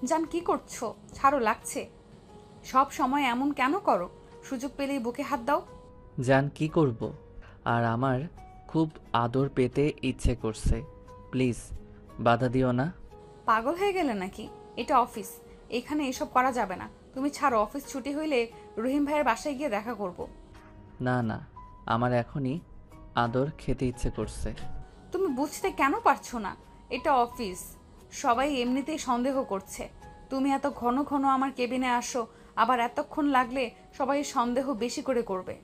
জান কি করছো? ছাড়ো, লাগছে। সব সময় এমন কেন করো? সুযোগ পেলেই বুকে হাত দাও। জান কি করব? আর আমার খুব আদর পেতে ইচ্ছে করছে। প্লিজ বাধা দিও না। পাগল হয়ে গেলে নাকি? এটা অফিস, এখানে এসব করা যাবে না। তুমি ছাড়ো, অফিস ছুটি হইলে রহিম ভাইয়ের বাসায় গিয়ে দেখা করব। না না, আমার এখনই আদর খেতে ইচ্ছে করছে। তুমি বুঝতে কেন পারছো না? এটা অফিস, সবাই এমনিতেই সন্দেহ করছে। তুমি এত ঘন ঘন আমার কেবিনে আসো, আবার এতক্ষণ লাগলে সবাই সন্দেহ বেশি করে করবে।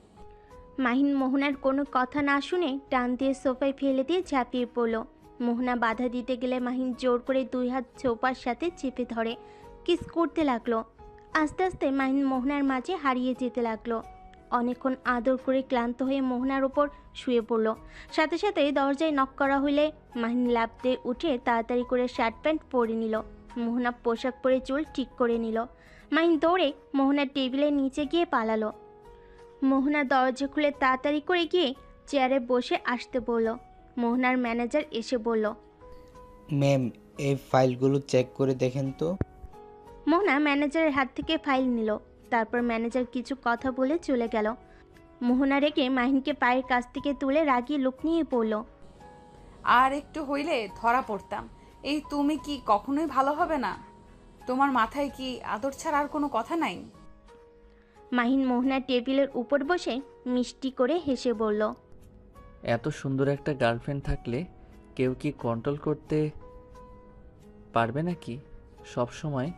মাহিন মোহনার কোনো কথা না শুনে টান দিয়ে সোফায় ফেলে দিয়ে ঝাঁপিয়ে পড়ল। মোহনা বাধা দিতে গেলে মাহিন জোর করে দুই হাত সোফার সাথে চেপে ধরে কিস করতে লাগলো। আস্তে আস্তে মাহিন মোহনার মাঝে হারিয়ে যেতে লাগলো। অনেকক্ষণ আদর করে ক্লান্ত হয়ে মোহনার ওপর শুয়ে পড়ল। সাথে সাথে দরজায় নক করা হলে মাহিন লাফ দিয়ে উঠে তাড়াতাড়ি করে শার্ট প্যান্ট পরে নিল। মোহনা পোশাক পরে চুল ঠিক করে নিল। মাহিন দৌড়ে মোহনার টেবিলের নিচে গিয়ে পালালো। মোহনা দরজা খুলে তাড়াতাড়ি করে গিয়ে চেয়ারে বসে আসতে বলল। মোহনার ম্যানেজার এসে বলল। ম্যাম, এই ফাইলগুলো চেক করে দেখেন তো। মোহনা ম্যানেজারের হাত থেকে ফাইল নিল। তারপর ম্যানেজার কিছু কথা বলে চলে গেল। মোহনা রেগে মাহিনকে পায়ের কাছ থেকে তুলে রাগিয়ে লুক নিয়ে পড়ল। আর একটু হইলে ধরা পড়তাম। এই তুমি কি কখনোই ভালো হবে না? তোমার মাথায় কি আদর ছাড়া আর কোনো কথা নাই? মাহিন মোহনার টেবিলের উপর বসে মিষ্টি করে হেসে বলল। এত সুন্দর একটা গার্লফ্রেন্ড থাকলে কেউ কি কন্ট্রোল করতে পারবে নাকি? সব সময়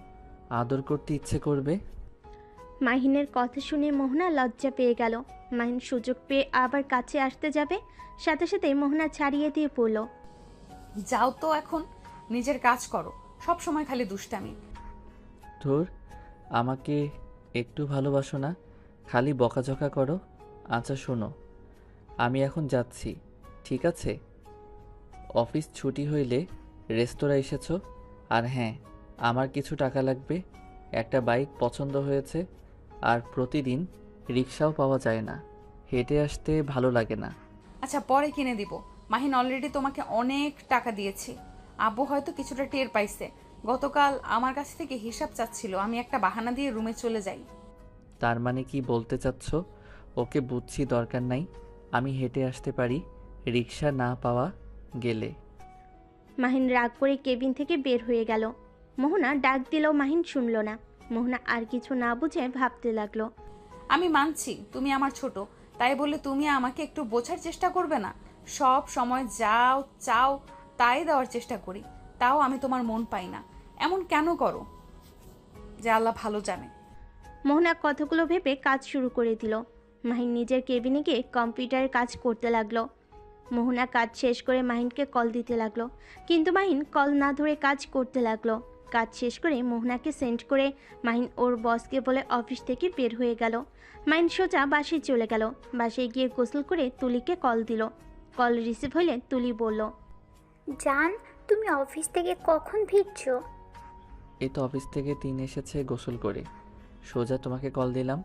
আদর করতে ইচ্ছে করবে। মাহিনের কথা শুনে মোহনা লজ্জা পেয়ে গেল। মাহিন সুযোগ পেয়ে আবার কাছে আসতে যাবে, সাথে সাথে মোহনা ছাড়িয়ে দিয়ে পড়ল। যাও তো এখন, নিজের কাজ করো। সব সময় খালি দুষ্টামি। ধুর, আমাকে একটু ভালোবাসো না, খালি বকাঝকা করো। আচ্ছা শোনো, আমি এখন যাচ্ছি, ঠিক আছে? অফিস ছুটি হইলে রেস্তোরাঁ এসেছো। আর হ্যাঁ, আমার কিছু টাকা লাগবে। একটা বাইক পছন্দ হয়েছে, আর প্রতিদিন রিক্সাও পাওয়া যায় না, হেঁটে আসতে ভালো লাগে না। আচ্ছা, পরে কিনে দিব। মাহিন অলরেডি তোমাকে অনেক টাকা দিয়েছি। আব্বু হয়তো কিছুটা টের পাইছে। গতকাল আমার কাছ থেকে হিসাব চাচ্ছিল, আমি একটা বাহানা দিয়ে রুমে চলে যাই। তার মানে কি বলতে চাচ্ছ? ওকে বুঝছি, দরকার নাই, আমি হেঁটে আসতে পারি রিক্সা না পাওয়া গেলে। মাহিন রাগ করে কেবিন থেকে বের হয়ে গেল। মোহনা ডাক দিলেও মাহিন শুনল না। মোহনা আর কিছু না বুঝে ভাবতে লাগলো। আমি মানছি তুমি আমার ছোট, তাই বলে তুমি আমাকে একটু বোঝার চেষ্টা করবে না? সব সময় যাও চাও তাই দেওয়ার চেষ্টা করি, তাও আমি তোমার মন পাই না। এমন কেন করো যে আল্লাহ ভালো জানে। মোহনা কথাগুলো ভেবে কাজ শুরু করে দিল। মাহিন নিজের কেবিনে গিয়ে কম্পিউটারে কাজ করতে লাগলো। মোহনা কাজ শেষ করে মাহিনকে কল দিতে লাগলো, কিন্তু মাহিন কল না ধরে কাজ করতে লাগলো। কাজ শেষ করে মোহনাকে সেন্ড করে মাহিন ওর বসকে বলে অফিস থেকে বের হয়ে গেল। মাহিন সোজা বাসায় চলে গেল। বাসায় গিয়ে গোসল করে তুলিকে কল দিল। কল রিসিভ হলে তুলি বলল। জান, তুমি অফিস থেকে কখন ফিরছো? এই তো অফিস থেকে 3 এসেছে গোসল করে, সোজা তোমাকে কল দিলাম।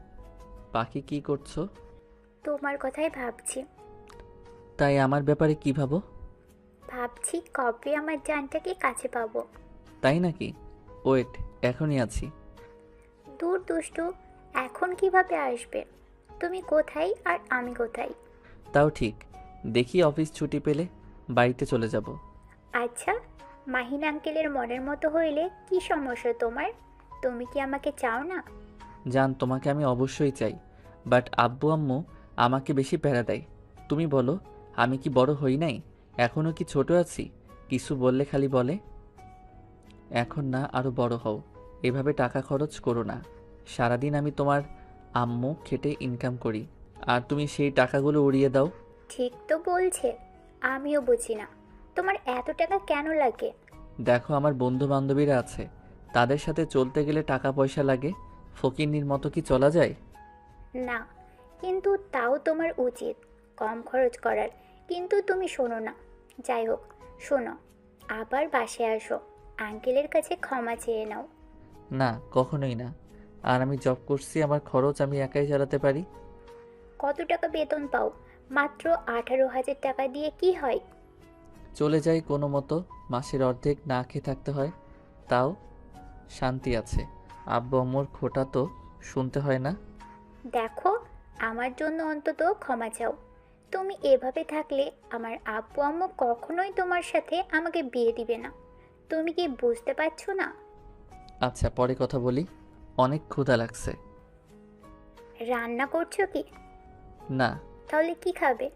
বাকি কি করছো? তোমার কথাই ভাবছি। তাই আমার ব্যাপারে কি ভাবো? ভাবছি কবে আমার জানটাকে কাছে পাবো। তাই নাকি? ওয়েট, এখনই আছি। দূর দুষ্টু, এখন কিভাবে আসবে? তুমি কোথায় আর আমি কোথায়? তাও ঠিক, দেখি অফিস ছুটি পেলে বাড়িতে চলে যাব। আচ্ছা, মাহিন আঙ্কেলের মনের মতো হইলে কি সমস্যা তোমার? তুমি কি আমাকে চাও না? জান, তোমাকে আমি অবশ্যই চাই, বাট আব্বু আম্মু আমাকে বেশি প্যারা দেয়। তুমি বলো, আমি কি বড় হই নাই? এখনো কি ছোট আছি? কিছু বললে খালি বলে এখন না, আরো বড় হও, এভাবে টাকা খরচ করো না। সারাদিন আমি তোমার আম্মু খেটে ইনকাম করি, আর তুমি সেই টাকাগুলো উড়িয়ে দাও। ঠিক তো বলছে, আমিও বুঝি না তোমার এত টাকা কেন লাগে। দেখো, আমার বন্ধু বান্ধবীরা আছে, তাদের সাথে চলতে গেলে টাকা পয়সা লাগে। ফকিন্নির মতো কি চলা যায়? না, কিন্তু তাও তোমার উচিত কম খরচ করার। কিন্তু তুমি শোনো না। যাই হোক, শোনো, আবার বাসায় আসো, আঙ্কেলের কাছে ক্ষমা চেয়ে নাও। না, কখনোই না। আর আমি জব করছি, আমার খরচ আমি একাই চালাতে পারি। কত টাকা বেতন পাও? মাত্র 18,000 টাকা দিয়ে কি হয়? চলে যাই কোনো মতো, মাসের অর্ধেক না খেয়ে থাকতে হয়, তাও শান্তি আছে। আব্বু আম্মুর খোটা তো শুনতে হয় না। দেখো, আমার জন্য অন্তত ক্ষমা চাও। তুমি এভাবে থাকলে আমার আব্বু আম্মু কখনোই তোমার সাথে আমাকে বিয়ে দিবে না। তুমি কি বুঝতে পারছো না? আচ্ছা, পরে কথা বলি। অনেক ক্ষুধা লাগছে। রান্না করছো কি? না, তাহলে কি খাবে?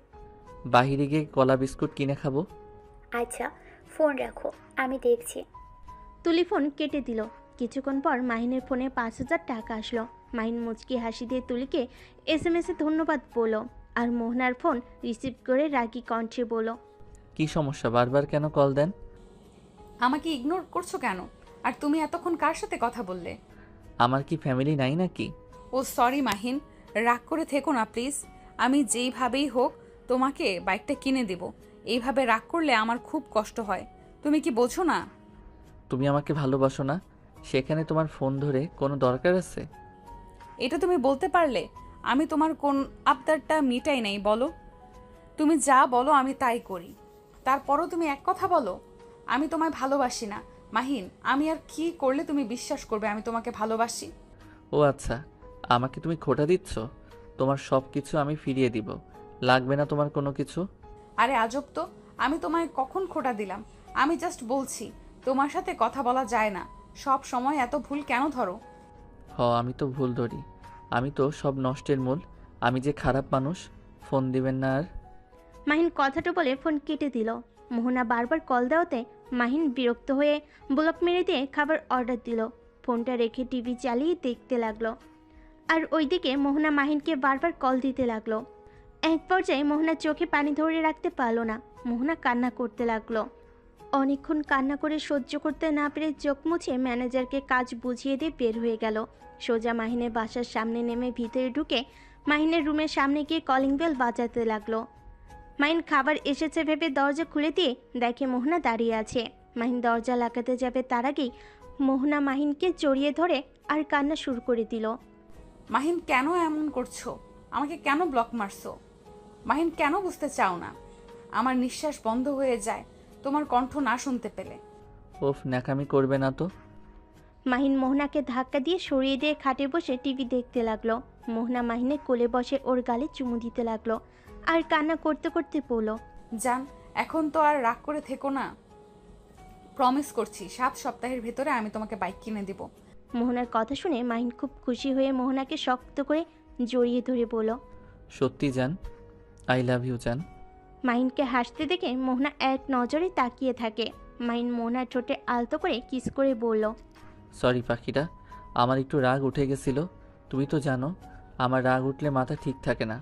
বাহিরে গিয়ে কলা বিস্কুট কিনে খাবো। আচ্ছা, ফোন রাখো, আমি দেখছি। তুলি ফোন কেটে দিল। কিছুক্ষণ পর মাহিনের ফোনে 5,000 টাকা আসলো। মাহিন মুচকি হাসি দিয়ে তুলিকে SMS-এ ধন্যবাদ বলল, আর মোহনার ফোন রিসিভ করে রাগী কণ্ঠে বলল, কি সমস্যা, বারবার কেন কল দেন? আমাকে ইগনোর করছো কেন? আর তুমি এতক্ষণ কার সাথে কথা বললে? আমার কি ফ্যামিলি নাই নাকি? ও সরি মাহিন, রাগ করে থেকো না প্লিজ। আমি যেইভাবেই হোক তোমাকে বাইকটা কিনে দেব। এইভাবে রাগ করলে আমার খুব কষ্ট হয়। তুমি কি বোঝো না? তুমি আমাকে ভালোবাসো না, সেখানে তোমার ফোন ধরে কোনো দরকার আছে? এটা তুমি বলতে পারলে? আমি তোমার কোন আবদারটা মিটাই নাই বলো? তুমি যা বলো আমি তাই করি। তারপরও তুমি এক কথা বলো, আমি তোমায় ভালোবাসি না। মাহিন, আমি আর কি করলে তুমি বিশ্বাস করবে আমি তোমাকে ভালোবাসি? ও আচ্ছা, আমাকে তুমি খোটা দিচ্ছ? তোমার সব কিছু আমি ফিরিয়ে দিব, লাগবে না তোমার কোনো কিছু। আরে আজব তো, আমি তোমায় কখন খোটা দিলাম? আমি জাস্ট বলছি তোমার সাথে কথা বলা যায় না। সব সময় এত ভুল কেন ধরো? আমি তো ভুল ধরি। আমি তো সব নষ্টের মূল। আমি যে খারাপ মানুষ। ফোন দিবেন না আর। মাহিন কথাটা বলে ফোন কেটে দিল। মোহনা বারবার কল দেওয়াতে মাহিন বিরক্ত হয়ে ব্লক মেরে দিয়ে খাবার অর্ডার দিল। ফোনটা রেখে টিভি চালিয়ে দেখতে লাগলো। আর ওইদিকে মোহনা মাহিনকে বারবার কল দিতে লাগলো। এক পর্যায়ে মোহনার চোখে পানি ধরে রাখতে পারলো না। মোহনা কান্না করতে লাগলো। অনেকক্ষণ কান্না করে সহ্য করতে না পেরে চোখ মুছে ম্যানেজারকে কাজ বুঝিয়ে দিয়ে বের হয়ে গেল। সোজা মাহিনের বাসার সামনে নেমে ভিতরে ঢুকে মাহিনের রুমের সামনে গিয়ে কলিং বেল বাজাতে লাগলো। মাহিন খাবার এসেছে ভেবে দরজা খুলে দিয়ে দেখে মোহনা দাঁড়িয়ে আছে। মাহিন দরজা লাগাতে যাবে তার আগেই মোহনা মাহিনকে জড়িয়ে ধরে আর কান্না শুরু করে দিল। মাহিন, কেন এমন করছো? আমাকে কেন ব্লক মারছো? মাহিন, কেন বুঝতে চাও না? আমার নিঃশ্বাস বন্ধ হয়ে যায় তোমার কণ্ঠ না শুনতে পেলে। ওফ, ন্যাকামি করবে না তো। মাহিন মোহনাকে ধাক্কা দিয়ে সরিয়ে দিয়ে খাটে বসে টিভি দেখতে লাগলো। মোহনা মাহিনের কোলে বসে ওর গালে চুমু দিতে লাগলো আর কান্না করতে করতে বলল, জান, এখন তো আর রাগ করে থেকো না। প্রমিস করছি 7 সপ্তাহের ভেতরে আমি তোমাকে বাইক কিনে দিব। মোহনার কথা শুনে মাহিন খুব খুশি হয়ে মোহনাকে শক্ত করে জড়িয়ে ধরে বলল। সত্যি জান, আই লাভ ইউ জান। মাহিনকে হাসতে দেখে মোহনা এক নজরে তাকিয়ে থাকে। মাহিন মোহনার ঠোঁটে আলতো করে কিস করে বলল, সরি পাখিটা, আমার একটু রাগ উঠে গেছিল। তুমি তো জানো আমার রাগ উঠলে মাথা ঠিক থাকে না।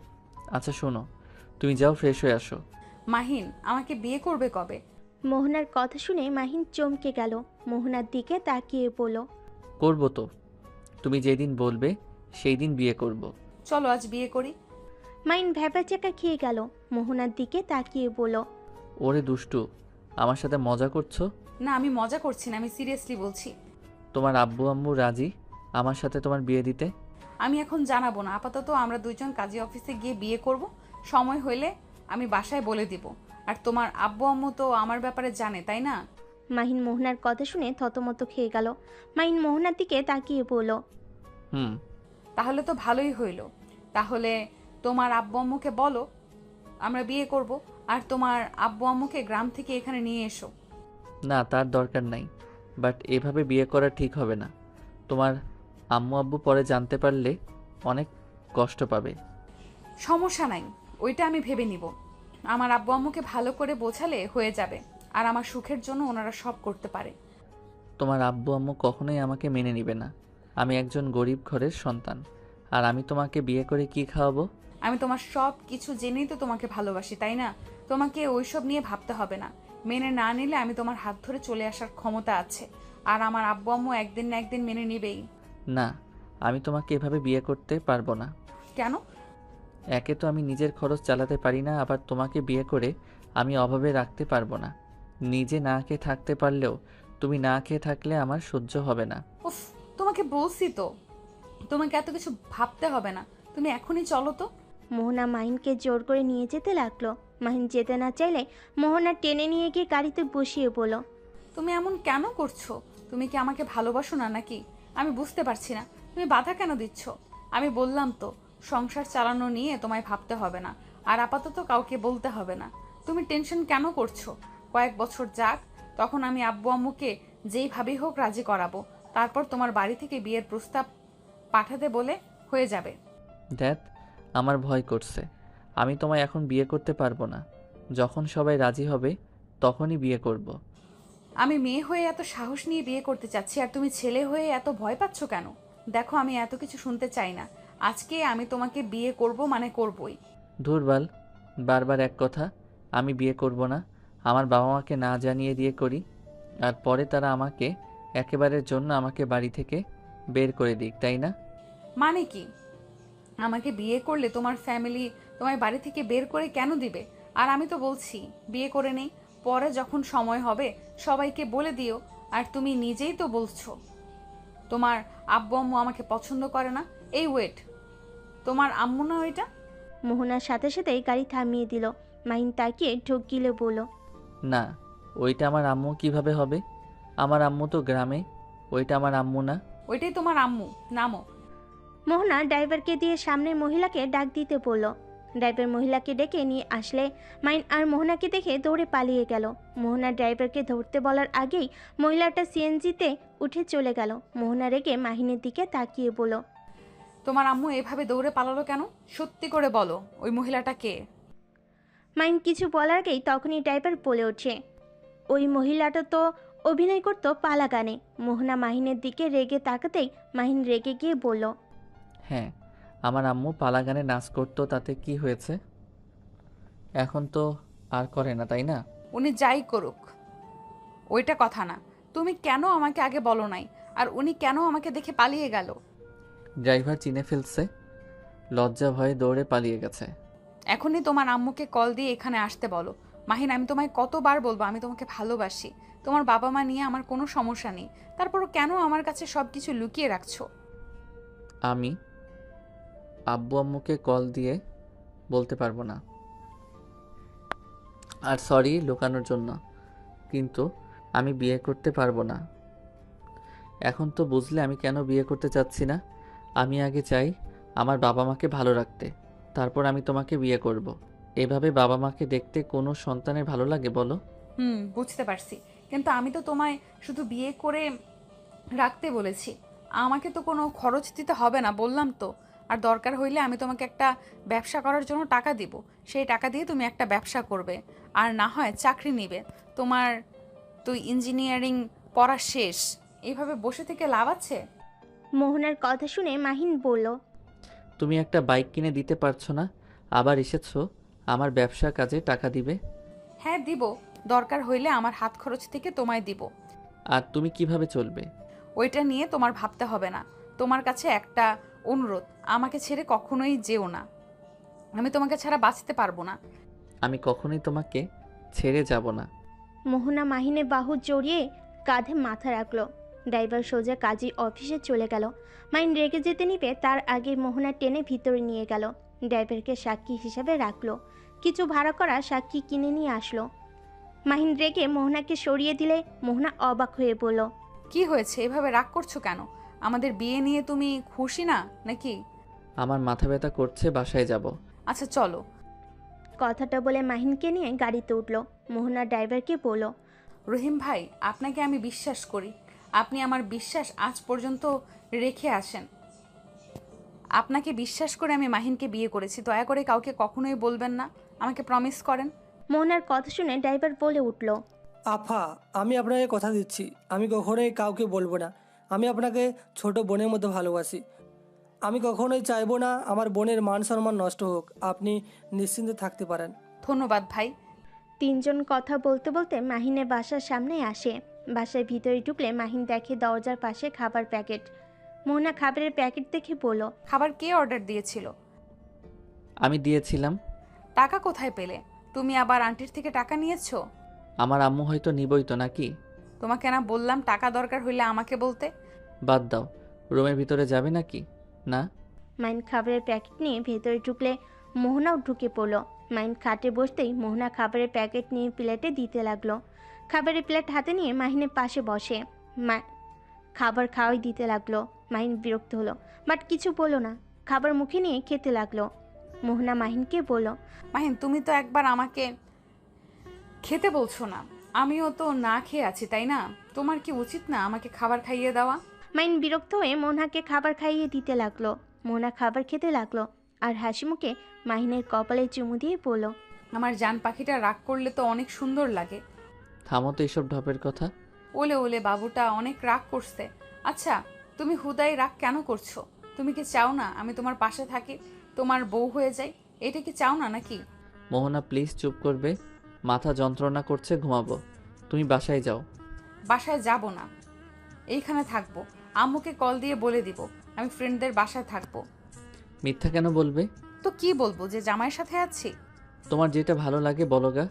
আচ্ছা শোনো, তুমি যাও ফ্রেশ হয়ে আসো। মাহিন, আমাকে বিয়ে করবে কবে? মোহনার কথা শুনে মাহিন চমকে গেল। মোহনার দিকে তাকিয়ে বলল, করবো তো, তুমি যেদিন বলবে সেই দিন বিয়ে করব। চলো আজ বিয়ে করি। মাহিন ভ্যাবাচাকা খেয়ে গেল। মোহনার দিকে তাকিয়ে বলল, ওরে দুষ্টু, আমার সাথে মজা করছো? না, আমি মজা করছি না, আমি সিরিয়াসলি বলছি। তোমার আব্বু আম্মু রাজি আমার সাথে তোমার বিয়ে দিতে? আমি এখন জানাবো না, আপাতত আমরা দুইজন কাজী অফিসে গিয়ে বিয়ে করব। সময় হলে আমি বাসায় বলে দিব। আর তোমার আব্বু আম্মু তো আমার ব্যাপারে জানে, তাই না? মাহিন মোহনার কথা শুনে থতমত খেয়ে গেল। মাহিন মোহনার দিকে তাকিয়ে বলল, হুম। তাহলে তো ভালোই হইল। তাহলে তোমার আব্বু আম্মুকে বলো আমরা বিয়ে করব, আর তোমার আব্বু আম্মুকে গ্রাম থেকে এখানে নিয়ে এসো। না, তার দরকার নাই, বাট এভাবে বিয়ে করা ঠিক হবে না। তোমার আম্মু আব্বু পরে জানতে পারলে অনেক কষ্ট পাবে। সমস্যা নাই, ওইটা আমি ভেবে নিব। আমার আব্বু আম্মুকে ভালো করে বোঝালে হয়ে যাবে, আর আমার সুখের জন্য ওনারা সব করতে পারে। তোমার আব্বু আম্মু কখনোই আমাকে মেনে নিবে না। আমি একজন গরিব ঘরের সন্তান, আর আমি তোমাকে বিয়ে করে কি খাওয়াবো? আমি তোমার সব কিছু জেনেই তো তোমাকে ভালোবাসি, তাই না? তোমাকে ওইসব নিয়ে ভাবতে হবে না। মেনে না নিলে আমি তোমার হাত ধরে চলে আসার ক্ষমতা আছে, আর আমার আব্বু আম্মু একদিন না একদিন মেনে নিবেই। না, আমি তোমাকে এভাবে বিয়ে করতে পারবো না। কেন? একে তো আমি নিজের খরচ চালাতে পারি না, আবার তোমাকে বিয়ে করে আমি অভাবে রাখতে পারবো না। নিজে না খেয়ে থাকতে পারলেও তুমি না খেয়ে থাকলে আমার সহ্য হবে না। উফ, তোমাকে বলছি তো তোমাকে এত কিছু ভাবতে হবে না। তুমি এখনই চলো তো। মোহনা মাহিনকে জোর করে নিয়ে যেতে লাগলো। মাহিন যেতে না চাইলে মোহনা টেনে নিয়ে গিয়ে গাড়িতে বসিয়ে বলল, তুমি এমন কেন করছো? তুমি কি আমাকে ভালোবাসো না নাকি? আমি বুঝতে পারছি না তুমি বাধা কেন দিচ্ছ। আমি বললাম তো সংসার চালানো নিয়ে তোমায় ভাবতে হবে না, আর আপাতত কাউকে বলতে হবে না। তুমি টেনশন কেন করছো? কয়েক বছর যাক, তখন আমি আব্বু আম্মুকে যেইভাবেই হোক রাজি করাবো। তারপর তোমার বাড়ি থেকে বিয়ের প্রস্তাব পাঠাতে বলে হয়ে যাবে। দ্যাট আমার ভয় করছে। আমি তোমায় এখন বিয়ে করতে পারবো না। যখন সবাই রাজি হবে তখনই বিয়ে করব। আমি মেয়ে হয়ে এত সাহস নিয়ে বিয়ে করতে চাচ্ছি, আর তুমি ছেলে হয়ে এত ভয় পাচ্ছ কেন? দেখো, আমি এত কিছু শুনতে চাই না। আজকে আমি তোমাকে বিয়ে করব মানে করবই। ধুরবাল, বারবার এক কথা। আমি বিয়ে করব না। আমার বাবা মাকে না জানিয়ে দিয়ে করি, আর পরে তারা আমাকে একেবারের জন্য আমাকে বাড়ি থেকে বের করে দিক, তাই না? মানে কি? আমাকে বিয়ে করলে তোমার ফ্যামিলি তোমায় বাড়ি থেকে বের করে কেন দিবে? আর আমি তো বলছি বিয়ে করে নেই, পরে যখন সময় হবে সবাইকে বলে দিও। আর তুমি নিজেই তো বলছো তোমার আব্বু আম্মু আমাকে পছন্দ করে না। এই ওয়েট, তোমার আম্মু না ওইটা? মোহনার সাথে সাথেই গাড়ি থামিয়ে দিল। মাহিন তাকিয়ে ঢোক গিলে বলল, না, ওইটা আমার আম্মু কিভাবে হবে? আমার আম্মু তো গ্রামে। ওইটা আমার আম্মু না। ওইটাই তোমার আম্মু, নামো। মোহনা ড্রাইভারকে দিয়ে সামনের মহিলাকে ডাক দিতে বলল। ড্রাইভার মহিলাকে ডেকে নিয়ে আসলে মাইন আর মোহনাকে দেখে দৌড়ে পালিয়ে গেল। মোহনা ড্রাইভারকে ধরতে বলার আগেই মহিলাটা সিএনজিতে উঠে চলে গেল। মোহনা রেগে মাহিনের দিকে তাকিয়ে বলল, তোমার আম্মু এভাবে দৌড়ে পালালো কেন? সত্যি করে বলো, ওই মহিলাটা কে? মাইন কিছু বলার আগেই তখনই ড্রাইভার বলে ওঠে, ওই মহিলাটা তো অভিনয় করতো পালা গানে। মোহনা মাহিনের দিকে রেগে তাকাতেই মাহিন রেগে গিয়ে বলল, হ্যাঁ, আমার আম্মু পালা গানে নাচ করতো, তাতে কি হয়েছে? এখন তো আর করে না, তাই না? উনি যাই করুক, ওইটা কথা না। তুমি কেন আমাকে আগে বলো নাই? আর উনি কেন আমাকে দেখে পালিয়ে গেল? ড্রাইভার চিনে ফেলছে, লজ্জা ভয়ে দৌড়ে পালিয়ে গেছে। এখনই তোমার আম্মুকে কল দিয়ে এখানে আসতে বলো। মাহিন, আমি তোমায় কতবার বলবো আমি তোমাকে ভালোবাসি। তোমার বাবা মা নিয়ে আমার কোনো সমস্যা নেই, তারপরও কেন আমার কাছে সব কিছু লুকিয়ে রাখছো? আমি আব্বু আম্মুকে কল দিয়ে বলতে পারবো না। আর সরি লুকানোর জন্য, কিন্তু আমি বিয়ে করতে পারবো না। এখন তো বুঝলে আমি কেন বিয়ে করতে চাচ্ছি না। আমি আগে চাই আমার বাবা মাকে ভালো রাখতে, তারপর আমি তোমাকে বিয়ে করব। এভাবে বাবা মাকে দেখতে কোনো সন্তানের ভালো লাগে বলো? বুঝতে পারছি, কিন্তু আমি তো তোমায় শুধু বিয়ে করে রাখতে বলেছি। আমাকে তো কোনো খরচ দিতে হবে না, বললাম তো। আর দরকার হইলে আমি তোমাকে একটা ব্যবসা করার জন্য টাকা দিব। সেই টাকা দিয়ে তুমি একটা ব্যবসা করবে, আর না হয় চাকরি নিবে। তোমার তুই ইঞ্জিনিয়ারিং পড়া শেষ, এইভাবে বসে থেকে লাভ আছে? মোহনার কথা শুনে মাহিন বলল, তুমি একটা বাইক কিনে দিতে পারছো না, আবার এসেছো আমার ব্যবসা কাজে টাকা দিবে। হ্যাঁ দিব, দরকার হইলে আমার হাত খরচ থেকে তোমায় দিব। আর তুমি কিভাবে চলবে? ওইটা নিয়ে তোমার ভাবতে হবে না। তোমার কাছে একটা অনুরোধ, আমাকে ছেড়ে কখনোই যেও না। আমি তোমাকে ছাড়া বাঁচতে পারবো না। আমি কখনোই তোমাকে ছেড়ে যাব না। মোহনা মাহিনের বাহু জড়িয়ে কাঁধে মাথা রাখলো। ড্রাইভার সোজা কাজী অফিসে চলে গেল। মাহিন রেগে যেতে নিবে তার আগে মোহনা টেনে ভিতরে নিয়ে গেল। ড্রাইভারকে সাক্ষী হিসাবে রাখলো। কিছু ভাড়া করা সাক্ষী কিনে নিয়ে আসলো। মাহিন রেগে মোহনাকে সরিয়ে দিলে মোহনা অবাক হয়ে বলল, কি হয়েছে? এভাবে রাগ করছো কেন? আমাদের বিয়ে নিয়ে তুমি খুশি না নাকি? আমার মাথা ব্যথা করছে, বাসায় যাব। আচ্ছা চলো। কথাটা বলে মাহিনকে নিয়ে গাড়িতে উঠল। মোহনা ড্রাইভারকে বলল, রহিম ভাই, আপনাকে আমি বিশ্বাস করি। আপনি আমার বিশ্বাস আজ পর্যন্ত রেখে আসেন। আপনাকে বিশ্বাস করে আমি মাহিনকে বিয়ে করেছি। দয়া করে কাউকে কখনোই বলবেন না, আমাকে প্রমিস করেন। মোহনার কথা শুনে ড্রাইভার বলে উঠল, আফা, আমি আপনাকে কথা দিচ্ছি, আমি কখনোই কাউকে বলবো না। আমি আপনাকে ছোট বোনের মতো ভালোবাসি। আমি কখনোই চাইবো না আমার বোনের মান সম্মান নষ্ট হোক। আপনি নিশ্চিন্তে থাকতে পারেন। ধন্যবাদ ভাই। তিনজন কথা বলতে বলতে মাহিনের বাসার সামনে আসে। বাসার ভিতরে ঢুকলে মাহিন দেখে দরজার পাশে খাবার প্যাকেট। মোহনা খাবারের প্যাকেট দেখে বলল, খাবার কে অর্ডার দিয়েছিল? আমি দিয়েছিলাম। টাকা কোথায় পেলে? তুমি আবার আন্টির থেকে টাকা নিয়েছো? আমার আম্মু হয়তো নিবই তো নাকি? তোমাকে না বললাম টাকা দরকার হইলে আমাকে বলতে? বাদ দাও, রুমের ভিতরে যাবে নাকি? না। মাইন খাবারের প্যাকেট নিয়ে ভেতরে ঢুকলে মোহনাও ঢুকে পড়ল। মাইন খাটে বসতেই মোহনা খাবারের প্যাকেট নিয়ে প্লেটে দিতে লাগলো। খাবারের প্লেট হাতে নিয়ে মাহিনের পাশে বসে। খাবার খাওয়াই দিতে লাগলো। মাহিন বিরক্ত হলো, বাট কিছু বলল না। খাবার মুখে নিয়ে খেতে লাগলো। মোহনা মাহিনকে বলল, মাহিন তুমি তো একবার আমাকে খেতে বলছো না, আমিও তো না খেয়ে আছি তাই না? তোমার কি উচিত না আমাকে খাবার খাইয়ে দেওয়া? মাহিন বিরক্ত হয়ে মোহনাকে খাবার খাইয়ে দিতে লাগলো। মোহনা খাবার খেতে লাগলো আর হাসি মুখে মাহিনের কপালে চুমু দিয়ে বলল, আমার জান পাখিটা রাগ করলে তো অনেক সুন্দর লাগে। থামো তো এসব ঢপের কথা। ওলে ওলে বাবুটা অনেক রাগ করছে। আচ্ছা তুমি হুদাই রাগ কেন করছো? তুমি কি চাও না আমি তোমার পাশে থাকি, তোমার বউ হয়ে যাই? এটা কি চাও না নাকি? মোহনা প্লিজ চুপ করবে? মাথা যন্ত্রণা করছে, ঘুমাবো। তুমি বাসায় যাও। বাসায় যাব না, এইখানে থাকবো। আম্মুকে কল দিয়ে বলে দিব আমি ফ্রেন্ডদের বাসায় থাকবো। মিথ্যা কেন বলবে? তো কি বলবো যে জামাইয়ের সাথে আছি? তোমার যেটা ভালো লাগে বলো গা।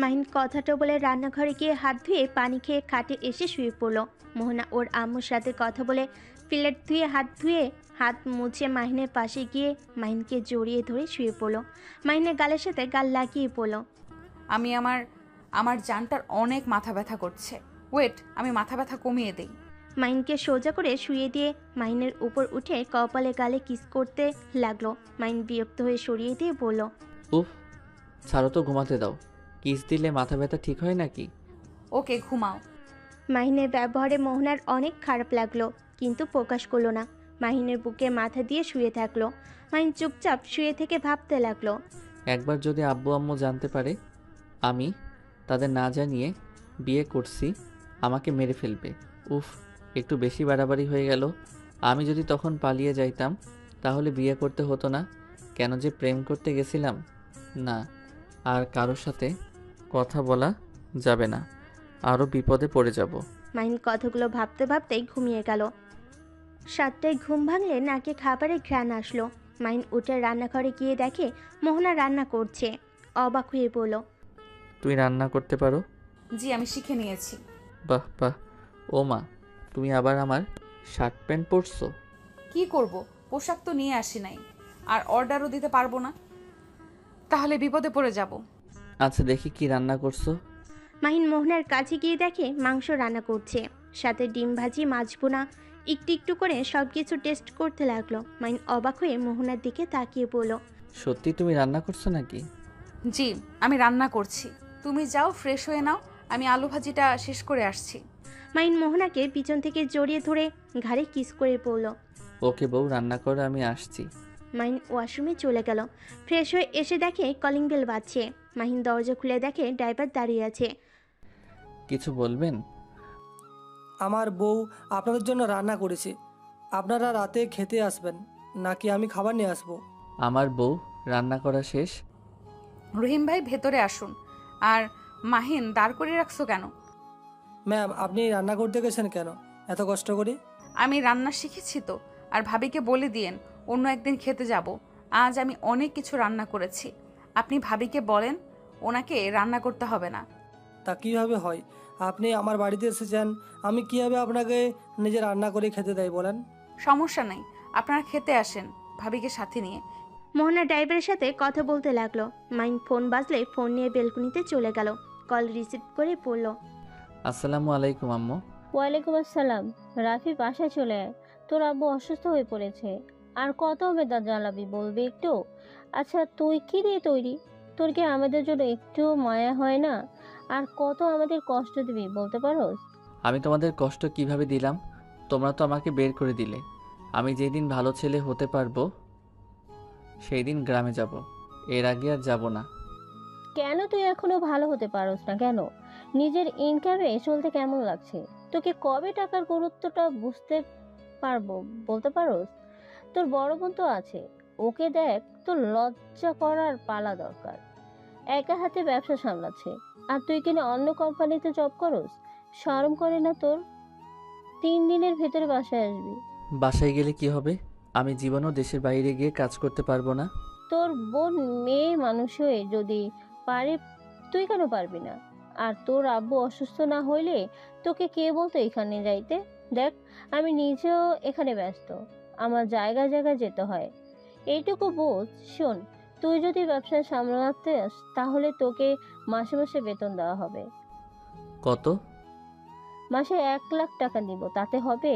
মাহিন কথাটা বলে রান্নাঘরে গিয়ে হাত ধুয়ে পানি খেয়ে খাটে এসে শুয়ে পড়ল। মোহনা ওর আম্মুর সাথে কথা বলে প্লেট ধুয়ে হাত মুছে মাহিনের পাশে গিয়ে মাহিনকে জড়িয়ে ধরে শুয়ে পড়ল। মাহিনের গালের সাথে গাল লাগিয়ে পড়ল, আমি আমার জানটার অনেক মাথা ব্যথা করছে। ওয়েট, আমি মাথা ব্যথা কমিয়ে দেই। মাহিনকে সোজা করে শুয়ে দিয়ে মাহিনের উপর উঠে কপালে গালে কিস করতে লাগলো। মাহিন বিরক্ত হয়ে সরিয়ে দিয়ে বলল, উফ, ছাড়ো তো, ঘুমাতে দাও। কিস দিলে মাথা ব্যথা ঠিক হয় নাকি? ওকে ঘুমাও। মাহিনের ব্যবহারে মোহনার অনেক খারাপ লাগলো, কিন্তু প্রকাশ করলো না। মাহিনের বুকে মাথা দিয়ে শুয়ে থাকলো। মাহিন চুপচাপ শুয়ে থেকে ভাবতে লাগলো, একবার যদি আব্বু আম্মু জানতে পারে আমি তাদের না জানিয়ে বিয়ে করছি, আমাকে মেরে ফেলবে। উফ, একটু বেশি বাড়াবাড়ি হয়ে গেল। আমি যদি তখন পালিয়ে যাইতাম তাহলে বিয়ে করতে হতো না। কেন যে প্রেম করতে গেছিলাম। না, আর কারোর সাথে কথা বলা যাবে না, আরও বিপদে পড়ে যাব। মাহিন কথাগুলো ভাবতে ভাবতেই ঘুমিয়ে গেল। 7টায় ঘুম ভাঙলে নাকে খাবারের ঘ্রাণ আসলো। মাহিন উঠে রান্নাঘরে গিয়ে দেখে মোহনা রান্না করছে। অবাক হয়ে বলল, তুই রান্না করতে পারো? জি আমি শিখে নিয়েছি। বাহ বাহ। ও মা, তুমি আবার আমার শার্ট প্যান্ট পরছো? কি করব, পোশাক তো নিয়ে আসি নাই, আর অর্ডারও দিতে পারবো না, তাহলে বিপদে পড়ে যাব। আচ্ছা দেখি কি রান্না করছো। মাহিন মোহনার কাছে গিয়ে দেখে মাংস রান্না করছে, সাথে ডিম ভাজি, মাছ বোনা। একটু একটু করে সব কিছু টেস্ট করতে লাগলো। মাহিন অবাক হয়ে মোহনার দিকে তাকিয়ে বলল, সত্যি তুমি রান্না করছো নাকি? জি আমি রান্না করছি, তুমি যাও ফ্রেশ হয়ে নাও, আমি আলু ভাজিটা শেষ করে আসছি। মাহিন মোহনাকে পিছন থেকে জড়িয়ে ধরে ঘাড়ে কিস করে পড়ল। ওকে বউ, রান্না করো, আমি আসছি। মাহিন ওয়াশরুমে চলে গেল। ফ্রেশ হয়ে এসে দেখে কলিং বেল বাজছে। মাহিন দরজা খুলে দেখে ড্রাইভার দাঁড়িয়ে আছে। কিছু বলবেন? আমার বউ আপনাদের জন্য রান্না করেছে, আপনারা রাতে খেতে আসবেন নাকি আমি খাবার নিয়ে আসবো? আমার বউ রান্না করা শেষ। রহিম ভাই ভেতরে আসুন। আর মাহিন দাঁড় করিয়ে রাখছো কেন? ম্যাম, আপনি রান্না করতে গেছেন কেন এত কষ্ট করে? আমি রান্না শিখেছি তো, আর ভাবিকে বলে দিয়েন অন্য একদিন খেতে যাব। আজ আমি অনেক কিছু রান্না করেছি, আপনি ভাবিকে বলেন ওনাকে রান্না করতে হবে না। তা কীভাবে হয়? আপনি আমার বাড়িতে এসেছেন, আমি কীভাবে আপনাকে নিজে রান্না করে খেতে দেয় বলেন? সমস্যা নাই, আপনারা খেতে আসেন ভাবিকে সাথে নিয়ে। মোহনা ড্রাইভারের সাথে কথা বলতে লাগলো। মাহিন ফোন বাজলে ফোন নিয়ে বেলকুনিতে চলে গেল। কল রিসিভ করে পড়ল, আসসালামু আলাইকুম আম্মু। ওয়ালাইকুম আসসালাম। রাফি, বাসায় চলে আয়, তোর আব্বু অসুস্থ হয়ে পড়েছে। আর কত বেদা জ্বালাবি বলবি একটু? আচ্ছা তুই কি দিয়ে তৈরি? তোর কি আমাদের জন্য একটু মায়া হয় না? আর কত আমাদের কষ্ট দিবি বলতে পারোস? আমি তোমাদের কষ্ট কিভাবে দিলাম? তোমরা তো আমাকে বের করে দিলে। আমি যেদিন ভালো ছেলে হতে পারবো সেই দিন গ্রামে যাব, এর আগে আর যাব না। কেন তুই এখনো ভালো হতে পারোস না কেন? নিজের ইনকামে চলতে কেমন লাগছে? তোকে কবে টাকার গুরুত্বটা বুঝতে পারবো বলতে পারোস? তোর বড় বোন তো আছে, ওকে দেখ। তোর লজ্জা করার পালা দরকার। একা হাতে ব্যবসা সামলাচ্ছে, আর তুই কিনা অন্য কোম্পানিতে জব করস? শরম করে না তোর? 3 দিনের ভেতরে বাসায় আসবি। বাসায় গেলে কি হবে? আমি জীবনও দেশের বাইরে গিয়ে কাজ করতে পারবো না। তোর বোন মেয়ে মানুষ হয়ে যদি পারে, তুই কেন পারবি না? আর তোর আব্বু অসুস্থ না হইলে তোকে কে বলতো এখানে যাইতে? দেখ, আমি নিজেও এখানে ব্যস্ত, আমার জায়গায় জায়গায় যেতে হয়। এইটুকু বোঝ। শোন, তুই যদি ব্যবসা সামলাতে তাহলে তোকে মাসে মাসে বেতন দেওয়া হবে। কত? মাসে 1 লাখ টাকা দিব, তাতে হবে?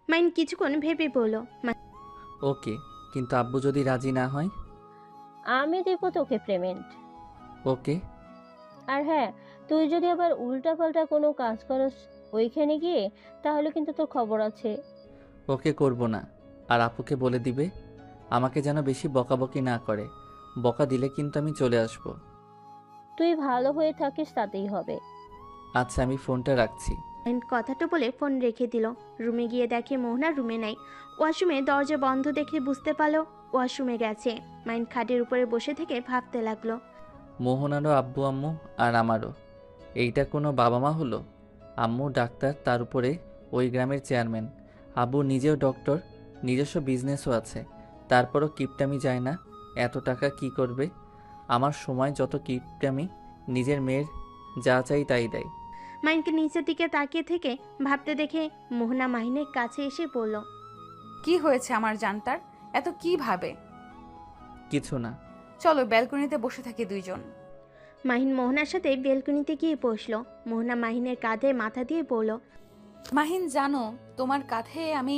মাহিন কিছুক্ষণ ভেবে বলল। ওকে, কিন্তু আব্বু যদি রাজি না হয়? আমি দেবো তোকে পেমেন্ট। ওকে। আর হ্যাঁ, তুই যদি আবার উল্টাপাল্টা কোনো কাজ করস ওইখানে গিয়ে, তাহলে কিন্তু তোর খবর আছে। ওকে, করব না। আর আপুকে বলে দিবে আমাকে যেন বেশি বকাবকি না করে। বকা দিলে কিন্তু আমি চলে আসব। তুই ভালো হয়ে থাকিস তাতেই হবে। আচ্ছা, আমি ফোনটা রাখছি। মাহিন কথাটা বলে ফোন রেখে দিল। রুমে গিয়ে দেখে মোহনা রুমে নাই। ওয়াশরুমে দরজা বন্ধ দেখে বুঝতে পারলো ওয়াশরুমে গেছে। মাহিন খাটের উপরে বসে থেকে ভাবতে লাগলো। মোহনারও আব্বু আম্মু আর আমারও। এইটা কোনো বাবা মা হলো? আম্মু ডাক্তার, তার উপরে ওই গ্রামের চেয়ারম্যান। আব্বু নিজেও ডক্টর, নিজস্ব বিজনেসও আছে। তারপরও কিপটামি যায় না। এত টাকা কি করবে? আমার সময় যত কিপটামি, নিজের মেয়ের যা চাই তাই দেয়। মাহিনকে নিচের দিকে তাকিয়ে থেকে ভাবতে দেখে মোহনা মাহিনের কাছে এসে বলল। কি হয়েছে আমার জানতার? এত কি ভাবে? কিছু না। চলো ব্যালকনিতে বসে থাকি দুইজন। মাহিন মোহনার সাথে বেলকনিতে গিয়ে বসলো। মোহনা মাহিনের কাঁধে মাথা দিয়ে বলল। মাহিন, জানো তোমার কাঁধে আমি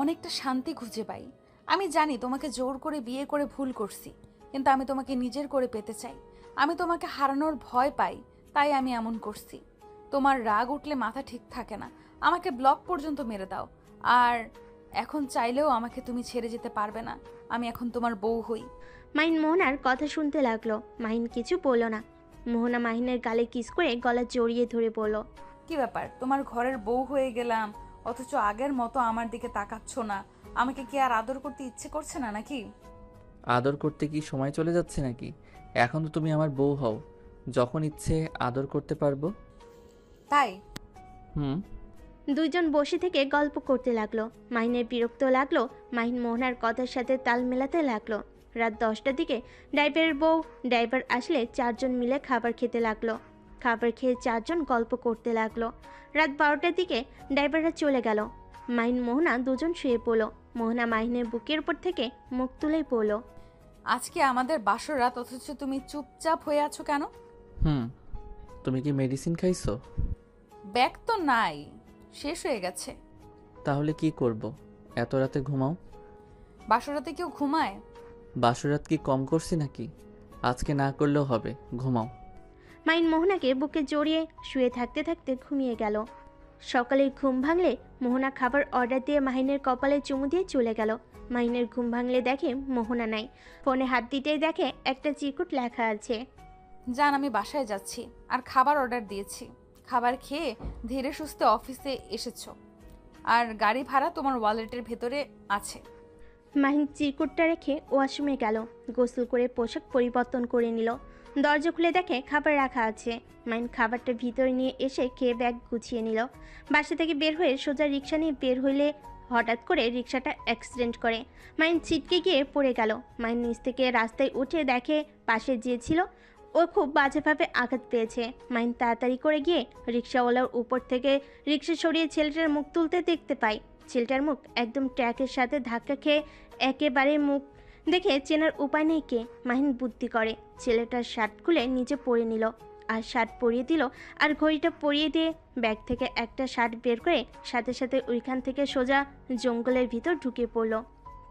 অনেকটা শান্তি খুঁজে পাই। আমি জানি তোমাকে জোর করে বিয়ে করে ভুল করছি, কিন্তু আমি তোমাকে নিজের করে পেতে চাই। আমি তোমাকে হারানোর ভয় পাই, তাই আমি এমন করছি। তোমার রাগ উঠলে মাথা ঠিক থাকে না, আমাকে ব্লক পর্যন্ত মেরে দাও। আর এখন চাইলেও আমাকে তুমি ছেড়ে যেতে পারবে না। আমি এখন তোমার বউ হই। মাহিন মোহনার কথা শুনতে লাগলো। মাহিন কিছু বলল না। মোহনা মাহিনের গালে কিস করে গলা জড়িয়ে ধরে বলল। কি ব্যাপার, তোমার ঘরের বউ হয়ে গেলাম, অথচ আগের মতো আমার দিকে তাকাচ্ছ না? আমাকে কি আর আদর করতে ইচ্ছে করছে না নাকি? আদর করতে কি সময় চলে যাচ্ছে নাকি? এখন তো তুমি আমার বউ হও, যখন ইচ্ছে আদর করতে পারবো। তাই? হুম। দুইজন বসে থেকে গল্প করতে লাগলো। মাহিনের বিরক্ত লাগলো। মাহিন মোহনার কথার সাথে তাল মেলাতে লাগলো। রাত 10টার দিকে ড্রাইভারের বউ ড্রাইভার আসলে 4জন মিলে খাবার খেতে লাগলো। খাবার খেয়ে 4জন গল্প করতে লাগলো। রাত 12টার দিকে ড্রাইভাররা চলে গেল। মাহিন মোহনা দুজন শুয়ে পড়লো। মোহনা মাহিনের বুকের উপর থেকে মুখ তুলেই পড়লো। আজকে আমাদের বাসর রাত, অথচ তুমি চুপচাপ হয়ে আছো কেন? হুম। তুমি কি মেডিসিন খাইছো? ব্যাগ তো নাই, শেষ হয়ে গেছে। তাহলে কি করব? এত রাতে ঘুমাও। বাসর রাতে কেউ ঘুমায়? বাসরাত কি কম করছি নাকি? আজকে না করলেও হবে, ঘুমাও। মাহিন মোহনাকে বুকে জড়িয়ে শুয়ে থাকতে থাকতে ঘুমিয়ে গেল। সকালে ঘুম ভাঙলে মোহনা খাবার অর্ডার দিয়ে মাহিনের কপালে চুমু দিয়ে চলে গেল। মাহিনের ঘুম ভাঙলে দেখে মোহনা নাই। ফোনে হাত দিতেই দেখে একটা চিরকুট লেখা আছে। জান, আমি বাসায় যাচ্ছি আর খাবার অর্ডার দিয়েছি। খাবার খেয়ে ধীরে সুস্থে অফিসে এসেছো, আর গাড়ি ভাড়া তোমার ওয়ালেটের ভেতরে আছে। মাহিন চিরকুটটা রেখে ওয়াশরুমে গেল। গোসল করে পোশাক পরিবর্তন করে নিল। দরজা খুলে দেখে খাবার রাখা আছে। মাহিন খাবারটা ভিতরে নিয়ে এসে খেয়ে ব্যাগ গুছিয়ে নিল। বাসা থেকে বের হয়ে সোজা রিক্সা নিয়ে বের হইলে হঠাৎ করে রিক্সাটা অ্যাক্সিডেন্ট করে। মাহিন ছিটকে গিয়ে পড়ে গেল। মাহিন নিচ থেকে রাস্তায় উঠে দেখে পাশে যে ছিল ও খুব বাজেভাবে আঘাত পেয়েছে। মাহিন তাড়াতাড়ি করে গিয়ে রিক্সাওয়ালার উপর থেকে রিক্সা সরিয়ে ছেলেটার মুখ তুলতে দেখতে পায়। ছেলেটার মুখ একদম ট্র্যাকের সাথে ধাক্কা খেয়ে একেবারে মুখ দেখে চেনার উপায় নেই কে। মাহিন বুদ্ধি করে ছেলেটার শার্ট খুলে নিচে পরে নিল, আর শার্ট পরিয়ে দিল, আর ঘড়িটা পরিয়ে দিয়ে ব্যাগ থেকে একটা শার্ট বের করে সাথে সাথে ওইখান থেকে সোজা জঙ্গলের ভিতর ঢুকে পড়ল।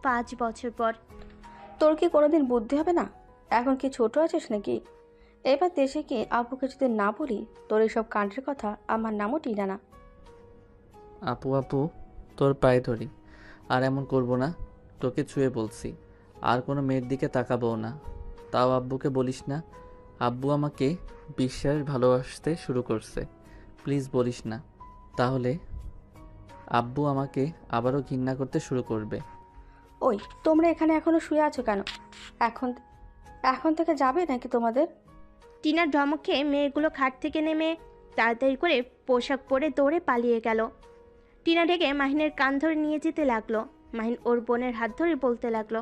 5 বছর পর। তোর কি কোনোদিন বুদ্ধি হবে না? এখন কি ছোট আছিস নাকি? এবার দেশে গিয়ে আব্বুকে যদি না বলি তোর এইসব কাণ্ডের কথা, আমার নামও টিনা না। আপু আপু, তোর পায়ে ধরি, আর এমন করব না। তোকে ছুঁয়ে বলছি, আর কোনো মেয়ের দিকে তাকাবো না। তাও আব্বুকে বলিস না। আব্বু আমাকে বিশ্বাস ভালোবাসতে শুরু করছে। প্লিজ বলিস না, তাহলে আব্বু আমাকে আবারও ঘৃণা করতে শুরু করবে। ওই, তোমরা এখানে এখনো শুয়ে আছো কেন? এখন এখন থেকে যাবে নাকি তোমাদের? টিনার ধমক খেয়ে মেয়েগুলো খাট থেকে নেমে তাড়াতাড়ি করে পোশাক পরে দৌড়ে পালিয়ে গেল। টিনা ডেকে মাহিনের কান ধরে নিয়ে যেতে লাগলো। মাহিন ওর বোনের হাত ধরে বলতে লাগলো।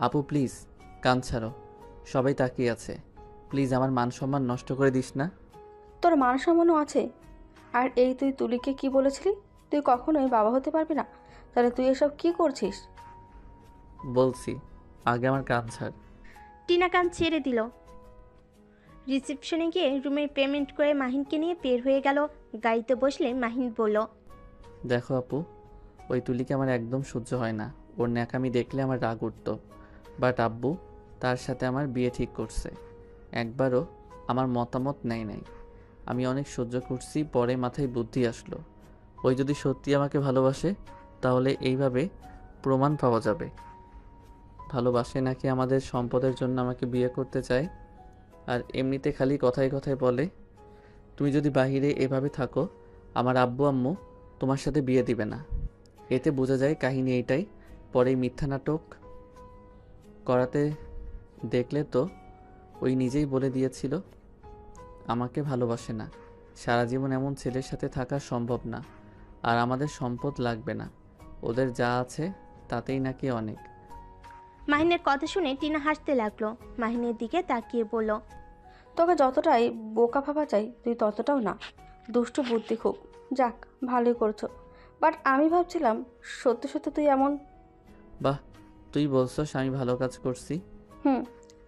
আপু প্লিজ, কান ছাড়ো, সবাই তাকিয়ে আছে। প্লিজ আমার মান সম্মান নষ্ট করে দিস না। তোর মান সম্মানও আছে? আর এই তুই তুলিকে কি বলেছিলি তুই কখনোই বাবা হতে পারবি না? তাহলে তুই এসব কি করছিস? বলছি, আগে আমার কান ছাড়। টিনা কান ছেড়ে দিল। রিসেপশনে গিয়ে রুমের পেমেন্ট করে মাহিনকে নিয়ে বের হয়ে গেল। গাড়িতে বসলে মাহিন বলল, দেখো আপু, ওই তুলিকে আমার একদম সহ্য হয় না। ওর ন্যাকামি দেখলে আমার রাগ উঠত। বাট আব্বু তার সাথে আমার বিয়ে ঠিক করছে। একবারও আমার মতামত নেয় নাই। আমি অনেক সহ্য করছি, পরে মাথায় বুদ্ধি আসলো, ওই যদি সত্যি আমাকে ভালোবাসে তাহলে এইভাবে প্রমাণ পাওয়া যাবে। ভালোবাসে নাকি আমাদের সম্পদের জন্য আমাকে বিয়ে করতে চায়। আর এমনিতে খালি কথায় কথায় বলে, তুমি যদি বাহিরে এভাবে থাকো আমার আব্বু আম্মু তোমার সাথে বিয়ে দিবে না। এতে বোঝা যায় কাহিনী এইটাই। পরে মিথ্যা নাটক করাতে দেখলে তো ওই নিজেই বলে দিয়েছিল আমাকে ভালোবাসে না। সারা জীবন এমন ছেলের সাথে থাকা সম্ভব না। আর আমাদের সম্পদ লাগবে না, ওদের যা আছে তাতেই নাকি অনেক। মাহিনের কথা শুনে টিনা হাসতে লাগলো। মাহিনের দিকে তাকিয়ে বলল, তোকে যতটাই বোকা ভাবা চাই তুই ততটাও না। দুষ্টু বুদ্ধি খুব। যাক, ভালোই করছো। বাট আমি ভাবছিলাম সত্যি সত্যি তুই এমন। বাহ, তুই বলছস আমি ভালো কাজ করছি।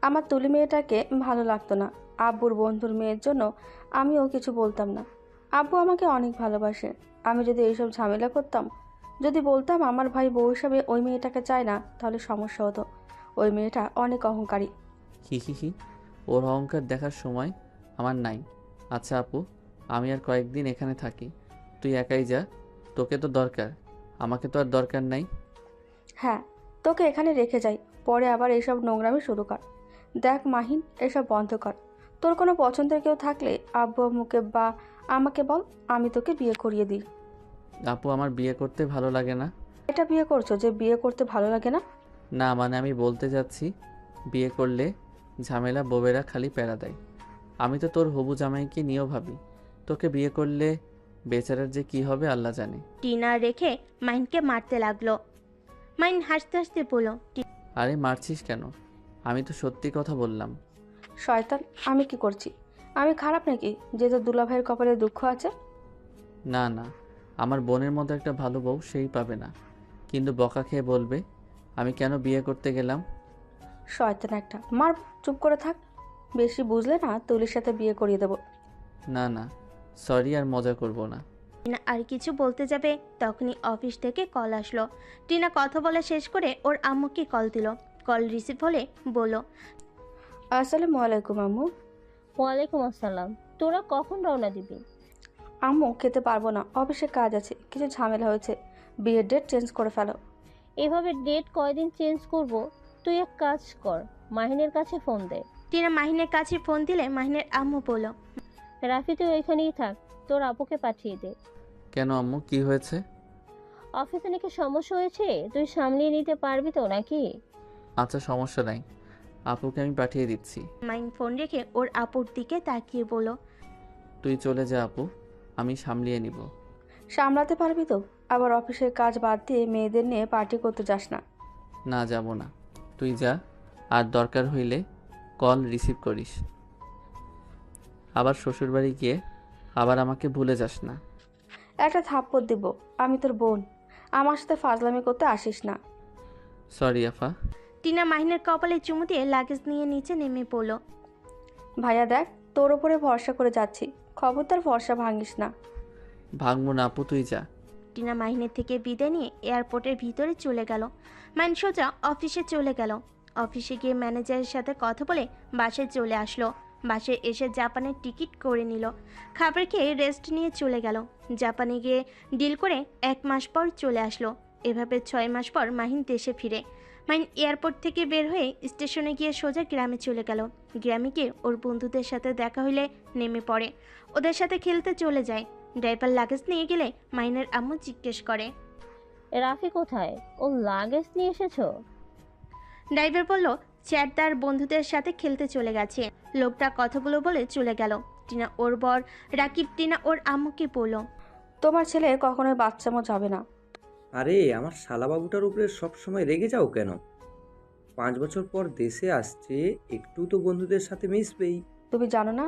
আমার তুলি মেয়েটাকে ভালো লাগতো না। আব্বুর বন্ধুর মেয়ের জন্য আমিও কিছু বলতাম না। আব্বু আমাকে অনেক ভালোবাসে। আমি যদি এইসব ঝামেলা করতাম, যদি বলতাম আমার ভাই বউ হিসাবে ওই মেয়েটাকে চায় না, তাহলে সমস্যা হতো। ওই মেয়েটা অনেক অহংকারী। হি হি হি, ওর অহংকার দেখার সময় আমার নাই। আচ্ছা আপু, আমি আর কয়েকদিন এখানে থাকি, তুই একাই যা। তোকে তো দরকার, আমাকে তো আর দরকার নাই। হ্যাঁ, তোকে এখানে রেখে যাই, পরে আবার এইসব নোংরামি শুরু কর। দেখ মাহিন, এসব বন্ধ কর। তোর কোনো পছন্দের কেউ থাকলে আব্বু আম্মুকে বা আমাকে বল, আমি তোকে বিয়ে করিয়ে দিই। আপু আমার বিয়ে করতে ভালো লাগে না। এটা বিয়ে করছো যে বিয়ে করতে ভালো লাগে না? না মানে আমি বলতে যাচ্ছি, বিয়ে করলে ঝামেলা বউয়েরা খালি প্যারা দেয়। আমি তো তোর হবু জামাইকে নিয়েও ভাবি, তোকে বিয়ে করলে বেচারার যে কি হবে আল্লাহ জানে। টিনা রেখে মাহিনকে মারতে লাগলো। মাহিন হাসতে হাসতে বলল, আরে মারছিস কেন? আমি তো সত্যি কথা বললাম। শয়তান, আমি কি করছি? আমি খারাপ নাকি যে তোর দুলাভাইয়ের কপালে দুঃখ আছে? না না, আমার বোনের মতো একটা ভালো বউ সেই পাবে না, কিন্তু বকা খেয়ে বলবে আমি কেন বিয়ে করতে গেলাম। শয়তান একটা, মার। চুপ করে থাক। বেশি বুঝলে না তুলির সাথে বিয়ে করিয়ে দেবো। না না, সরি, আর মজা করব না। টিনা আর কিছু বলতে যাবে তখনই অফিস থেকে কল আসলো। টিনা কথা বলা শেষ করে ওর আম্মুকে কল দিল। কল রিসিভ হলে বলল, আসসালামু আলাইকুম আম্মু। ওয়ালাইকুম আসসালাম। তোরা কখন রওনা দিবি? আম্মু, খেতে পারবো না, অফিসে কাজ আছে, কিছু ঝামেলা হয়েছে, বিয়ের ডেট চেঞ্জ করে ফেলো। এভাবে ডেট কয়দিন চেঞ্জ করব? তুই এক কাজ কর, মাহিনের কাছে ফোন দে। টিনা মাহিনের কাছে ফোন দিলে মাহিনের আম্মু বলল, রাফি তুই ওইখানেই থাক, তোর আপুকে পাঠিয়ে দে। কেন আম্মু, কি হয়েছে? অফিসে নাকি সমস্যা হয়েছে, তুই সামলিয়ে নিতে পারবি তো নাকি? আচ্ছা সমস্যা নাই, আপুকে আমি পাঠিয়ে দিচ্ছি। মাহিন ফোন রেখে ওর আপুর দিকে তাকিয়ে বলল, তুই চলে যা আপু, আমি সামলিয়ে নিব। সামলাতে পারবি তো? আবার অফিসের কাজ বাদ দিয়ে মেয়েদের নিয়ে পার্টি করতে যাস না। না যাব না, তুই যা। আর দরকার হইলে কল রিসিভ করিস। আবার শ্বশুরবাড়ি গিয়ে আবার আমাকে ভুলে যাস না। একটা থাপ্পড় দিব। আমি তোর বোন, আমার সাথে ফাজলামি করতে আসিস না। সরি আফা। টিনা মাহিনের কপালে চুমু দিয়ে লাগেজ নিয়ে নিচে নেমে পড়ল। ভাইয়া দেখ, তোর ওপরে ভরসা করে যাচ্ছি, খবরদার ভরসা ভাঙিস না। ভাঙবো না আপু, তুই যা। টিনা মাহিনের থেকে বিদায় নিয়ে এয়ারপোর্টের ভিতরে চলে গেল। মাহিন সোজা অফিসে চলে গেল। অফিসে গিয়ে ম্যানেজারের সাথে কথা বলে বাসায় চলে আসলো। বাসায় এসে জাপানের টিকিট করে নিল। খাবার খেয়ে রেস্ট নিয়ে চলে গেল। জাপানে গিয়ে ডিল করে 1 মাস পর চলে আসলো। এভাবে 6 মাস পর মাহিন দেশে ফিরে। মাহিন এয়ারপোর্ট থেকে বের হয়ে স্টেশনে গিয়ে সোজা গ্রামে চলে গেল। গ্রামে গিয়ে ওর বন্ধুদের সাথে দেখা হইলে নেমে পড়ে, ওদের সাথে খেলতে চলে যায়। ড্রাইভার লাগেজ নিয়ে গেলে মাহিনের আম্মু জিজ্ঞেস করে, রাফি কোথায়? ও লাগেজ নিয়ে এসেছো? ড্রাইভার বলল চ্যাট তার বন্ধুদের সাথে খেলতে চলে গেছে। লোকটা কথাগুলো বলে চলে গেল। টিনা ওর বর রাকিব টিনা ওর আম্মুকে বলল, তোমার ছেলে কখনোই বাচ্চামো যাবে না। আরে আমার শালাবাবুটার উপরে সবসময় রেগে যাও কেন? 5 বছর পর দেশে আসছে, একটু তো বন্ধুদের সাথে মিশবেই। তুমি জানো না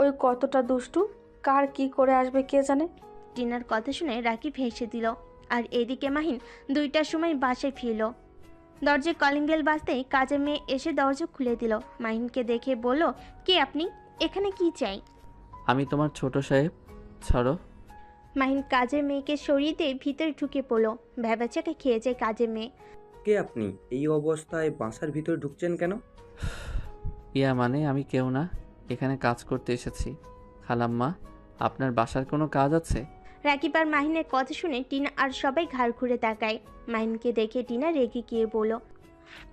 ওই কতটা দুষ্টু, কার কি করে আসবে কে জানে। টিনার কথা শুনে রাকিব হেসে দিল। আর এদিকে মাহিন 2টার সময় বাসায় ফিরল। দরজায় কলিং বেল বাজতেই কাজের মেয়ে এসে দরজা খুলে দিল। মাহিনকে দেখে বলল, কে আপনি? এখানে কি চাই? আমি তোমার ছোট সাহেব। ছাড়ো। মাহিন কাজের মেয়েকে সরিয়ে দিয়ে ভিতরে ঢুকে পড়লো। ভ্যাবাচাকে খেয়ে যায় কাজের মেয়ে। কে আপনি? এই অবস্থায় বাসার ভিতরে ঢুকছেন কেন? ইয়া মানে আমি কেউ না, এখানে কাজ করতে এসেছি। খালাম্মা, আপনার বাসার কোনো কাজ আছে? রাকিব আর মাহিনের কথা শুনে টিনা আর সবাই ঘাড় ঘুরে তাকায়। মাহিনকে দেখে টিনা রেগে গিয়ে বলল,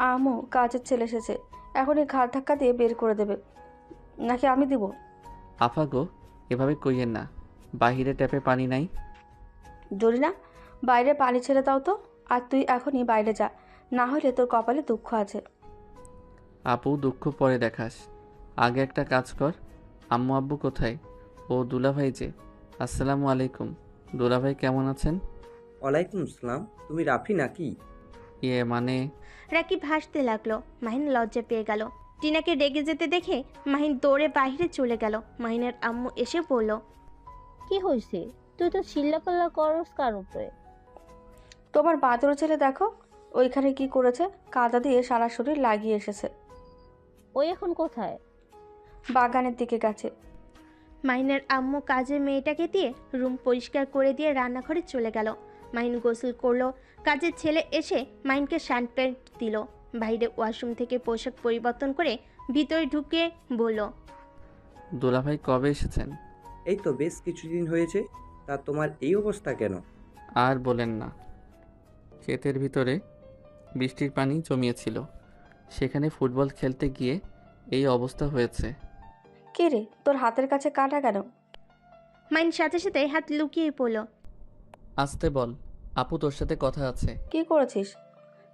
আমু, কাজের ছেলে এসেছে, এখনই ঘাড় ধাক্কা দিয়ে বের করে দেবে, নাকি আমি দিব? আফা গো, এভাবে কইয়েন না, বাহিরে ট্যাপে পানি নাই। জরিনা, বাইরে পানি ছেড়ে দাও তো। আর তুই এখনই বাইরে যা, না হলে তোর কপালে দুঃখ আছে। আপু, দুঃখ পরে দেখাস, আগে একটা কাজ কর। আম্মু আব্বু কোথায়? ও দুলাভাই যে। আসসালামু আলাইকুম। দুলাভাই কেমন আছেন? ওয়ালাইকুম আসসালাম। তুমি রাফি নাকি? ইয়ে মানে রাকিব হাসতে লাগলো। মাহিন লজ্জা পেয়ে গেল। টিনাকে রেগে যেতে দেখে মাহিন দৌড়ে বাইরে চলে গেল। মাহিনের আম্মু এসে বলল, কি হয়েছে? তুই তো চিল্লাপাল্লা করস কার উপরে? তোমার বাদর ছেলে দেখো ওইখানে কি করেছে, কাদা দিয়ে সারা শরীর লাগিয়ে এসেছে। ওই এখন কোথায়? বাগানের দিকে গেছে। মাহিনের আম্মু কাজের মেয়েটাকে দিয়ে রুম পরিষ্কার করে দিয়ে রান্নাঘরে চলে গেল। মাহিন গোসল করলো। কাজের ছেলে এসে মাহিনকে শার্ট প্যান্ট দিল। বাইরে ওয়াশরুম থেকে পোশাক পরিবর্তন করে ভিতরে ঢুকে বলল, দুলাভাই কবে এসেছেন? এই তো বেশ কিছুদিন হয়েছে। তা তোমার এই অবস্থা কেন? আর বলেন না, ক্ষেতের ভিতরে বৃষ্টির পানি জমিয়েছিল, সেখানে ফুটবল খেলতে গিয়ে এই অবস্থা হয়েছে। কে রে, তোর হাতের কাছে কাটা কেন? মাহিন সাথে সাথে হাত লুকিয়ে পড়ল। আসতে বল, আপু তোর সাথে কথা আছে। কি করেছিস?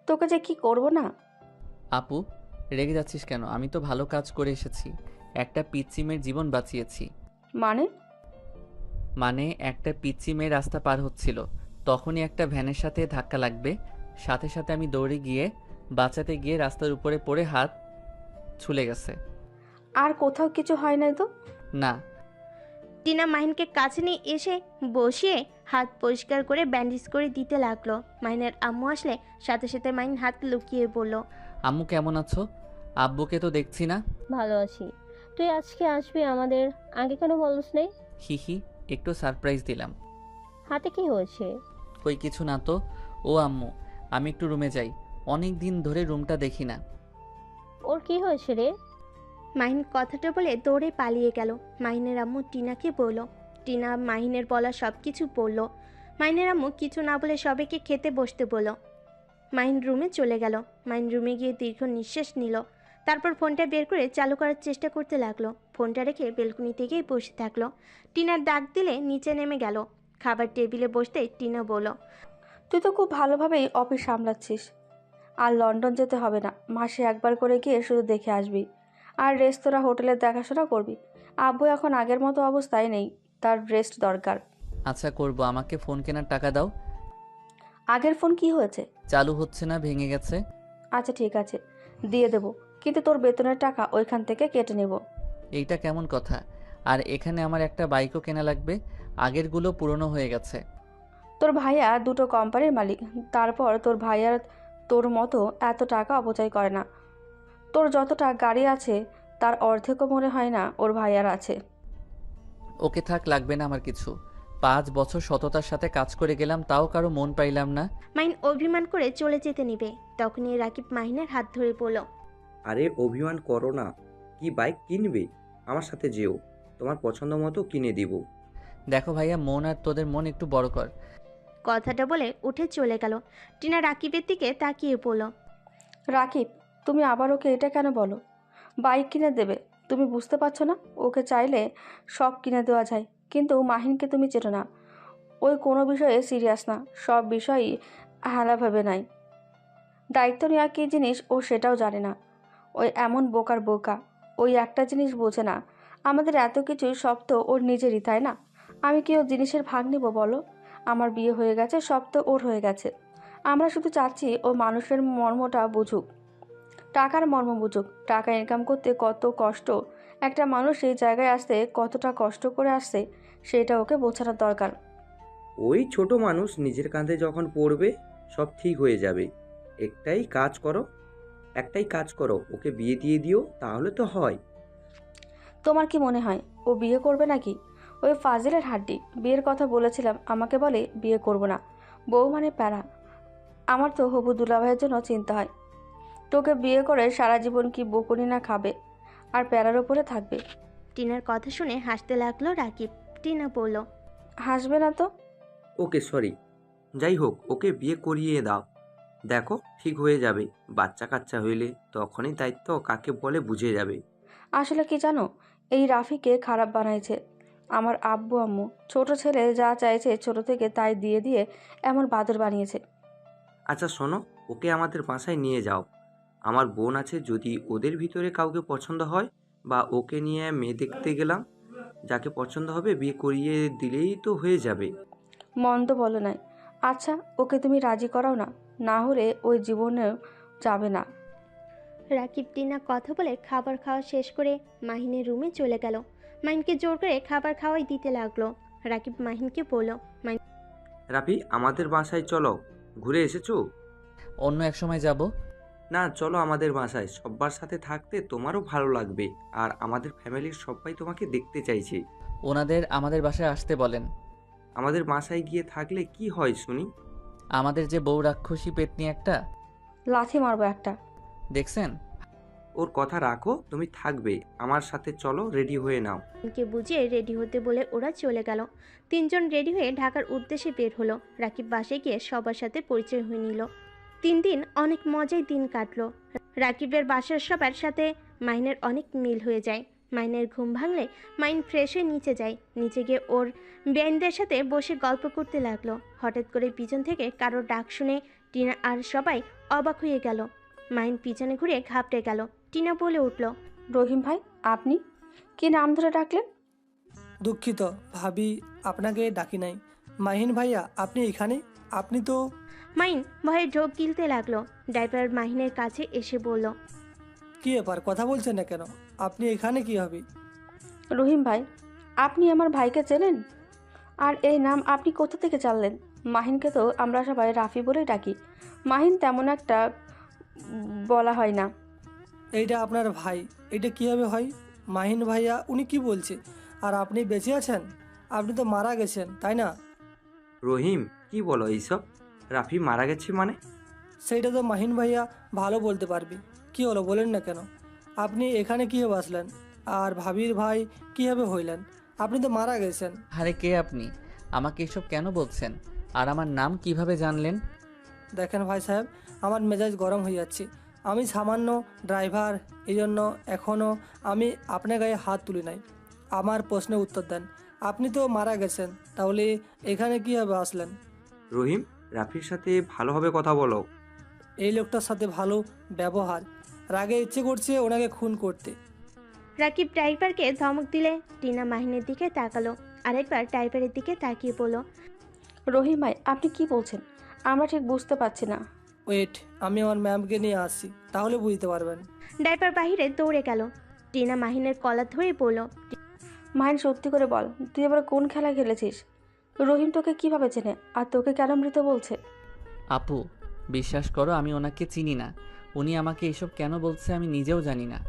তোকে যে কি করব না। আপু, রেগে যাচ্ছিস কেন? আমি তো ভালো কাজ করে এসেছি, একটা পিচ্চি মেয়ের জীবন বাঁচিয়েছি। মানে একটা পিচ্চি মেয়ে রাস্তা পার হচ্ছিল, তখনই একটা ভ্যানের সাথে ধাক্কা লাগবে, সাথে সাথে আমি দৌড়ে গিয়ে বাঁচাতে গিয়ে রাস্তার উপরে পড়ে হাত ছুলে গেছে। আর কোথাও কিছু হয় নাই তো? না। টিনা মাহিনকে কাছে নিয়ে এসে বসিয়ে হাত পরিষ্কার করে ব্যান্ডেজ করে দিতে লাগলো। মাহিনের আম্মু আসলে সাথে সাথে মাহিন হাত লুকিয়ে বলল, আম্মু কেমন আছো? আব্বুকে তো দেখছি না। ভালো আছি। তুই আজকে আসবি আমাদের, আগে কেন বলস নেই? হি, একটু সারপ্রাইজ দিলাম। হাতে কি হয়েছে? কই কিছু না তো। ও আম্মু, আমি একটু রুমে যাই, অনেক দিন ধরে রুমটা দেখি না। ওর কি হয়েছে রে? মাহিন কথাটা বলে দৌড়ে পালিয়ে গেল। মাহিনের আম্মু টিনাকে বলল। টিনা মাহিনের বলা সব কিছু বলল। মাহিনের আম্মু কিছু না বলে সবাইকে খেতে বসতে বলল। মাহিন রুমে চলে গেল। মাহিন রুমে গিয়ে দীর্ঘ নিঃশ্বাস নিল। তারপর ফোনটা বের করে চালু করার চেষ্টা করতে লাগলো। ফোনটা রেখে বেলকনিতে গিয়ে বসে থাকলো। টিনার ডাক দিলে নিচে নেমে গেল। খাবার টেবিলে বসতেই টিনা বলল, তুই তো খুব ভালোভাবেই অফিস সামলাচ্ছিস। আর লন্ডন যেতে হবে না, মাসে একবার করে গিয়ে শুধু দেখে আসবি, আর রেস্তোরাঁ হোটেলের দেখাশোনা করবি। আব্বু এখন আগের মতো অবস্থায় নেই, তার রেস্ট দরকার। আচ্ছা করব, আমাকে ফোন কেনার টাকা দাও। আগের ফোন কি হয়েছে? চালু হচ্ছে না, ভেঙে গেছে। আচ্ছা ঠিক আছে, দিয়ে দেবো, কিন্তু তোর বেতনের টাকা ওইখান থেকে কেটে নেব। এইটা কেমন কথা? আর এখানে আমার একটা বাইকও কেনা লাগবে, আগেরগুলো পুরনো হয়ে গেছে। তোর ভাইয়া দুটো কোম্পানির মালিক, তারপর তোর ভাইয়ার তোর মতো এত টাকা অপচয় করে না। তোর যতটা গাড়ি আছে তার অর্ধেকও মনে হয় না ওর ভাইয়ার আছে। ওকে থাক, লাগবে না আমার কিছু। 5 বছর সততার সাথে কাজ করে গেলাম, তাও কারো মন পাইলাম না। মাহিন অভিমান করে চলে যেতে নিবে, তখনই রাকিব মাহিনের হাত ধরে বলল, আরে অভিমান করো না। কি বাইক কিনবে? আমার সাথে যেও, তোমার পছন্দ মতো কিনে দিব। দেখো ভাইয়া, মন আর তোদের মন একটু বড় কর। কথাটা বলে উঠে চলে গেল। টিনা রাকিবের দিকে তাকিয়ে বলল, রাকিব, তুমি আবার ওকে এটা কেন বলো? বাইক কিনে দেবে, তুমি বুঝতে পারছো না? ওকে চাইলে সব কিনে দেওয়া যায়, কিন্তু মাহিনকে তুমি চেনো না। ওই কোনো বিষয়ে সিরিয়াস না, সব বিষয়ই হেলাভাবে নাই। দায়িত্ব নেওয়া কী জিনিস ও সেটাও জানে না। ওই এমন বোকার বোকা, ওই একটা জিনিস বোঝে না, আমাদের এত কিছু সব তো ওর নিজেরই, তাই না? আমি কি ওর জিনিসের ভাগ নিব বলো? আমার বিয়ে হয়ে গেছে, সব তো ওর হয়ে গেছে। আমরা শুধু চাচ্ছি ও মানুষের মর্মটা বুঝুক, টাকার মর্ম বুঝুক। টাকা ইনকাম করতে কত কষ্ট, একটা মানুষ এই জায়গায় আসতে কতটা কষ্ট করে আসছে, সেটা ওকে বোঝানোর দরকার। ওই ছোট মানুষ নিজের কাঁধে যখন পড়বে সব ঠিক হয়ে যাবে। একটাই কাজ করো, ওকে বিয়ে দিয়ে দিও, তাহলে তো হয়। তোমার কি মনে হয় ও বিয়ে করবে নাকি? ওই ফাজিলের হাড্ডি। বিয়ের কথা বলেছিলাম, আমাকে বলে বিয়ে করব না। বউ মানে প্যারা। আমার তো হবু দুলাভাইয়ের জন্য চিন্তা হয়। তোকে বিয়ে করে সারা জীবন কি বকুনি না খাবে আর প্যারার ওপরে থাকবে। টিনার কথা শুনে হাসতে লাগলো রাকিব। টিনা বলল, হাসবে না তো? ওকে সরি, যাই হোক ওকে বিয়ে করিয়ে দাও। দেখো ঠিক হয়ে যাবে, বাচ্চা কাচ্চা হইলে তখনই দায়িত্ব কাকে বলে বুঝে যাবে। আসলে কি জানো, এই রাফিকে খারাপ বানাইছে আমার আব্বু আম্মু। ছোট ছেলে যা চাইছে ছোট থেকে তাই দিয়ে দিয়ে এমন বাদর বানিয়েছে। আচ্ছা শোনো, ওকে আমাদের বাসায় নিয়ে যাও। আমার বোন আছে, যদি ওদের ভিতরে কাউকে পছন্দ হয় বা ওকে নিয়ে মেয়ে দেখতে গেলাম, যাকে পছন্দ হবে বিয়ে করিয়ে দিলেই তো হয়ে যাবে। মন্দ বলো নাই। আচ্ছা ওকে তুমি রাজি করাও না, না হলে ওই জীবনেও যাবে না। রাকিব টিনা কথা বলে খাবার খাওয়া শেষ করে মাহিনের রুমে চলে গেল। মাহিনকে জোর করে খাবার খাওয়াই দিতে লাগলো। রাকিব মাহিনকে বলল, রাফি আমাদের বাসায় চলো, ঘুরে এসেছো? অন্য এক সময় যাব। না চলো আমাদের বাসায়, সব্বার সাথে থাকতে তোমারও ভালো লাগবে, আর আমাদের ফ্যামিলির সবাই তোমাকে দেখতে চাইছে। ওনাদের আমাদের বাসায় আসতে বলেন। আমাদের বাসায় গিয়ে থাকলে কি হয় শুনি? আমাদের যে বউ রাক্ষসী পেতনি একটা, লাথি মারবো একটা। দেখছেন? ওর কথা রাখো, তুমি থাকবে আমার সাথে, চলো রেডি হয়ে নাও। মাহিনকে বুঝিয়ে রেডি হতে বলে ওরা চলে গেল। তিনজন রেডি হয়ে ঢাকার উদ্দেশ্যে বের হলো। রাকিব বাসায় গিয়ে সবার সাথে পরিচয় হয়ে নিল। 3 দিন অনেক মজায় দিন কাটলো। রাকিবের বাসার সবার সাথে মাহিনের অনেক মিল হয়ে যায়। মাহিনের ঘুম ভাঙলে মাহিন ফ্রেশ হয়ে নিচে যায়। নিচে গিয়ে ওর বেআইনদের সাথে বসে গল্প করতে লাগলো। হঠাৎ করে পিছন থেকে কারোর ডাক শুনে টিনা আর সবাই অবাক হয়ে গেল। মাহিন পিছনে ঘুরে ঘাবড়ে গেল। টিনা বলে উঠল, রহিম ভাই, আপনি কি নাম ধরে ডাকলেন? দুঃখিত ভাবি, আপনাকে ডাকি নাই। মাহিন ভাইয়া, আপনি এখানে? আপনি তো... মাহিন ভয়ে ঢোক গিলতে লাগলো। ড্রাইভার মাহিনের কাছে এসে বলল, কি ব্যাপার, কথা বলছেন না কেন? আপনি এখানে কি হবে? রহিম ভাই, আপনি আমার ভাইকে চেনেন? আর এই নাম আপনি কোথা থেকে জানলেন? মাহিনকে তো আমরা সবাই রাফি বলেই ডাকি। মাহিন তেমন একটা বলা হয় না। এইটা আপনার ভাই, এটা কীভাবে হয়? মাহিন ভাইয়া উনি কি বলছে? আর আপনি বেঁচে আছেন? আপনি তো মারা গেছেন, তাই না? রহিম কি বলো এইসব? রাফি মারা গেছে মানে? সেইটা তো মাহিন ভাইয়া ভালো বলতে পারবি। কি হলো বলেন না কেন? আপনি এখানে কীভাবে আসলেন? আর ভাবির ভাই কীভাবে হইলেন? আপনি তো মারা গেছেন। আরে কে আপনি? আমাকে এসব কেন বলছেন? আর আমার নাম কিভাবে জানলেন? দেখেন ভাই সাহেব, আমার মেজাজ গরম হয়ে যাচ্ছে। আমি সামান্য ড্রাইভার, এই জন্য এখনও আমি আপনার গায়ে হাত তুলি নাই। আমার প্রশ্নের উত্তর দেন। আপনি তো মারা গেছেন, তাহলে এখানে কীভাবে আসলেন? রহিম, রাফির সাথে ভালোভাবে কথা বলো। এই লোকটার সাথে ভালো ব্যবহার, রাগে ইচ্ছে করছে ওনাকে খুন করতে। রাকিব ড্রাইভারকে ধমক দিলে টিনা মাহিনের দিকে তাকালো। আরেকবার ড্রাইভারের দিকে তাকিয়ে বলল, রহিম ভাই, আপনি কি বলছেন? আমরা ঠিক বুঝতে পারছি না। ওয়েট, আমি আমার ম্যামকে নিয়ে আসছি, তাহলে বুঝতে পারবেন। ড্রাইভার বাহিরে দৌড়ে গেল। টিনা মাহিনের কলার ধরে বলল, মাহিন সত্যি করে বল, তুই এবার কোন খেলা খেলেছিস? রহিম তোকে কিভাবে চেনে আর তোকে কেন মৃত বলছে? আপু, বিশ্বাস করো আমি ওনাকে চিনি না। উনি আমাকে এসব কেন বলছে আমি নিজেও জানি না।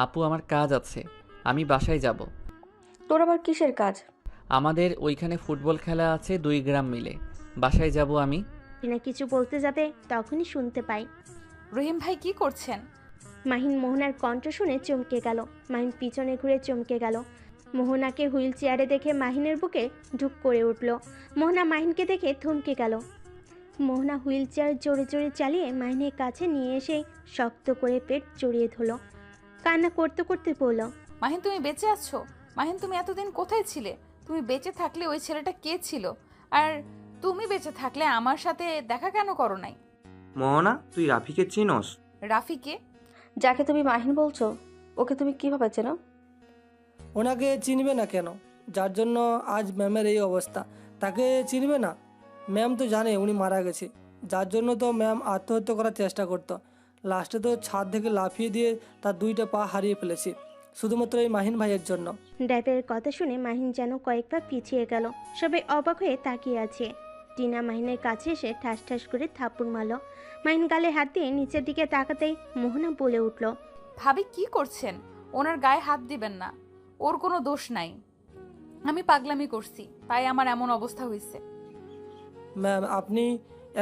আপু, আমার কাজ আছে, আমি বাসায় যাব। তোর আবার কিসের কাজ? আমাদের ওইখানে ফুটবল খেলা আছে 2 গ্রাম মিলে, বাসায় যাব আমি। টিনা কিছু বলতে যাবে তখনই শুনতে পাই, রহিম ভাই কি করছেন? মাহিন মোহনার কণ্ঠ শুনে চমকে গেল। মাহিন পিছনে ঘুরে চমকে গেল। মোহনাকে হুইল চেয়ারে দেখে মাহিনের বুকে ঢুক করে উঠল। মোহনা মাহিনকে দেখে থমকে গেল। মোহনা হুইল চেয়ার জোরে জোরে চালিয়ে মাহিনের কাছে নিয়ে এসে শক্ত করে পেট জড়িয়ে ধরল। কান্না করতে করতে বলল, মাহিন তুমি বেঁচে আছো? মাহিন তুমি এতদিন কোথায় ছিলে? তুমি বেঁচে থাকলে ওই ছেলেটা কে ছিল? আর তুমি বেঁচে থাকলে আমার সাথে দেখা কেন করো নাই? মোহনা, তুই রাফিকে চিনস? রাফিকে? যাকে তুমি মাহিন বলছো, ওকে তুমি কিভাবে চেনো? ওনাকে চিনবে না কেন? যার জন্য আজ ম্যামের এই অবস্থা, তাকে চিনবে না? ম্যাম তো জানে উনি মারা গেছে, যার জন্য তো ম্যাম আত্মহত্যা করার চেষ্টা করতো। লাস্টে তো ছাদ থেকে লাফিয়ে দিয়ে তার 2টা পা হারিয়ে ফেলেছে, শুধুমাত্র এই মাহিন ভাইয়ের জন্য। ড্রাইভারের কথা শুনে মাহিন যেন কয়েকবার পিছিয়ে গেল। সবাই অবাক হয়ে তাকিয়ে আছে। টিনা মাহিনের কাছে এসে ঠাস ঠাস করে থাপ্পড় মারল। মাহিন গালে হাত দিয়ে নিচের দিকে তাকাতেই মোহনা বলে উঠল, ভাবি কি করছেন? ওনার গায়ে হাত দিবেন না। ওর কোনো দোষ নাই, আমি পাগলামি করছি, তাই আমার এমন অবস্থা হয়েছে। ম্যাম আপনি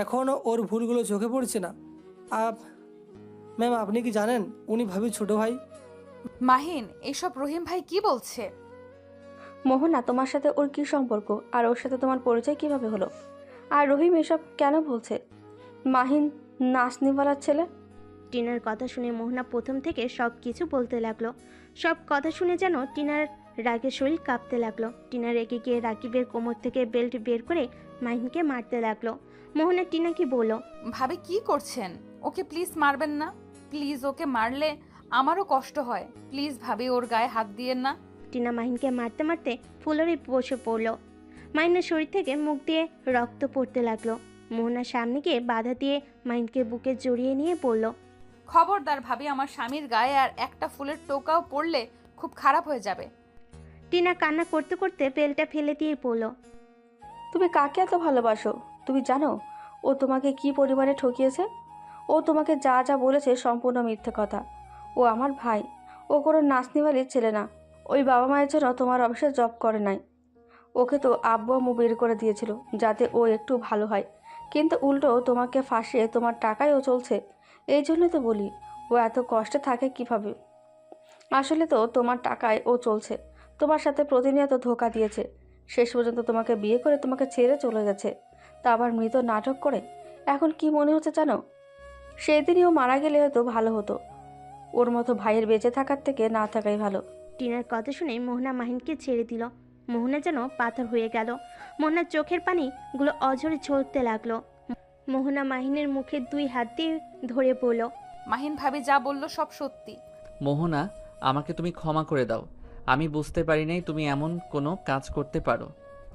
এখনও ওর ভুলগুলো চোখে পড়ছে না? ম্যাম আপনি কি জানেন উনি ভাবি ছোট ভাই? মাহিন, এসব রহিম ভাই কি বলছে? মোহনা, তোমার সাথে ওর কি সম্পর্ক আর ওর সাথে তোমার পরিচয় কিভাবে হলো? আর রহিম এসব কেন বলছে? মাহিন নাচনিওয়ালার ছেলে। টিনার কথা শুনে মোহনা প্রথম থেকে সব কিছু বলতে লাগলো। সব কথা শুনে যেন টিনার রাগে শরীর কাঁপতে লাগলো। টিনা রেগে গিয়ে রাকিবের কোমর থেকে বেল্ট বের করে মাহিনকে মারতে লাগলো। মোহনা টিনাকে বলল, ভাবি কি করছেন? ওকে প্লিজ মারবেন না, প্লিজ। ওকে মারলে আমারও কষ্ট হয়, প্লিজ ভাবি ওর গায়ে হাত দিয়েন না। টিনা মাহিনকে মারতে মারতে ফুলরে বসে পড়লো। মাহিনের শরীর থেকে মুখ দিয়ে রক্ত পড়তে লাগলো। মোহনার সামনে গিয়ে বাধা দিয়ে মাহিনকে বুকে জড়িয়ে নিয়ে বলল, খবরদার ভাবি, আমার স্বামীর গায়ে আর একটা ফুলের টোকাও পড়লে খুব খারাপ হয়ে যাবে। টিনা কান্না করতে করতে বেলটা ফেলে দিয়ে পড়ল, তুমি কাকে এত ভালোবাসো? তুমি জানো ও তোমাকে কি পরিমাণে ঠকিয়েছে? ও তোমাকে যা যা বলেছে সম্পূর্ণ মিথ্যে কথা। ও আমার ভাই, ও কোনো নাচনিওয়ালির ছেলে না। ওই বাবা মায়ের জন্য তোমার অফিসে জব করে নাই। ওকে তো আব্বু আম্মু বের করে দিয়েছিল যাতে ও একটু ভালো হয়, কিন্তু উল্টো তোমাকে ফাঁসিয়ে তোমার টাকায় ও চলছে। এই জন্যই তো বলি ও এত কষ্টে থাকে কিভাবে। আসলে তো তোমার টাকায় ও চলছে, তোমার সাথে প্রতিনিয়ত ধোঁকা দিয়েছে, শেষ পর্যন্ত তোমাকে বিয়ে করে তোমাকে ছেড়ে চলে গেছে, তা আবার মৃত নাটক করে। এখন কি মনে হচ্ছে জানো? সেদিনই ও মারা গেলে হয়তো ভালো হতো। ওর মতো ভাইয়ের বেঁচে থাকার থেকে না থাকাই ভালো। টিনার কথা শুনে মোহনা মাহিনকে ছেড়ে দিল। মোহনা যেন পাথর হয়ে গেল। মোহনার চোখের পানিগুলো অঝরে ঝরতে লাগলো। মোহনা মাহিনের মুখে 2 হাত দিয়ে ধরে পড়ল, মাহিন ভাবি যা বললো সব সত্যি। মোহনা, আমাকে তুমি ক্ষমা করে দাও। আমি বুঝতে পারি নাই তুমি এমন কোনো কাজ করতে পারো।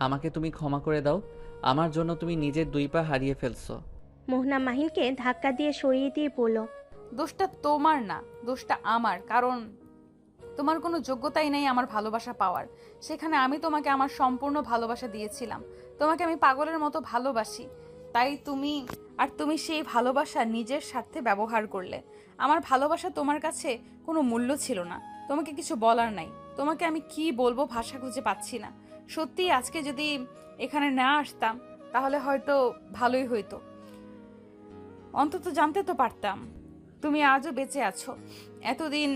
আমাকে তুমি ক্ষমা করে দাও। আমার জন্য তুমি নিজের 2 পা হারিয়ে ফেলছো। মোহনা মাহিনকে ধাক্কা দিয়ে সরিয়ে দিয়ে পড়ল, দোষটা তোমার না, দোষটা আমার। কারণ তোমার কোনো যোগ্যতাই নেই আমার ভালোবাসা পাওয়ার। সেখানে আমি তোমাকে আমার সম্পূর্ণ ভালোবাসা দিয়েছিলাম। তোমাকে আমি পাগলের মতো ভালোবাসি, তাই তুমি সেই ভালোবাসা নিজের স্বার্থে ব্যবহার করলে। আমার ভালোবাসা তোমার কাছে কোনো মূল্য ছিল না। তোমাকে কিছু বলার নাই। তোমাকে আমি কি বলবো ভাষা খুঁজে পাচ্ছি না। সত্যি আজকে যদি এখানে না আসতাম তাহলে হয়তো ভালোই হইতো, অন্তত জানতে তো পারতাম তুমি আজও বেঁচে আছো। এতদিন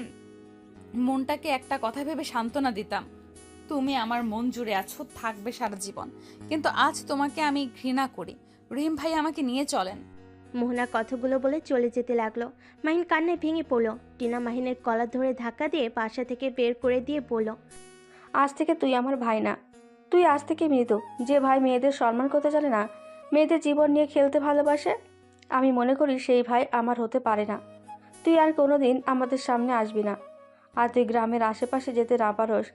মনটাকে একটা কথা ভেবে সান্ত্বনা দিতাম, তুমি আমার মন জুড়ে আছো, থাকবে সারা জীবন। কিন্তু আজ তোমাকে আমি ঘৃণা করি। রহিম ভাই আমাকে নিয়ে চলেন। মোহনা কথাগুলো বলে চলে যেতে লাগলো। মাহিন কান্নায় ভেঙে পড়ল। টিনা মাহিনের কলার ধরে ধাক্কা দিয়ে বাসা থেকে বের করে দিয়ে বলল, আজ থেকে তুই আমার ভাই না, তুই আজ থেকে মৃত। যে ভাই মেয়েদের সম্মান করতে জানে না, মেয়েদের জীবন নিয়ে খেলতে ভালোবাসে, আমি মনে করি সেই ভাই আমার হতে পারে না। তুই আর কোনোদিন আমাদের সামনে আসবি না। আর তুই গ্রামের আশেপাশে যেতে না পারস,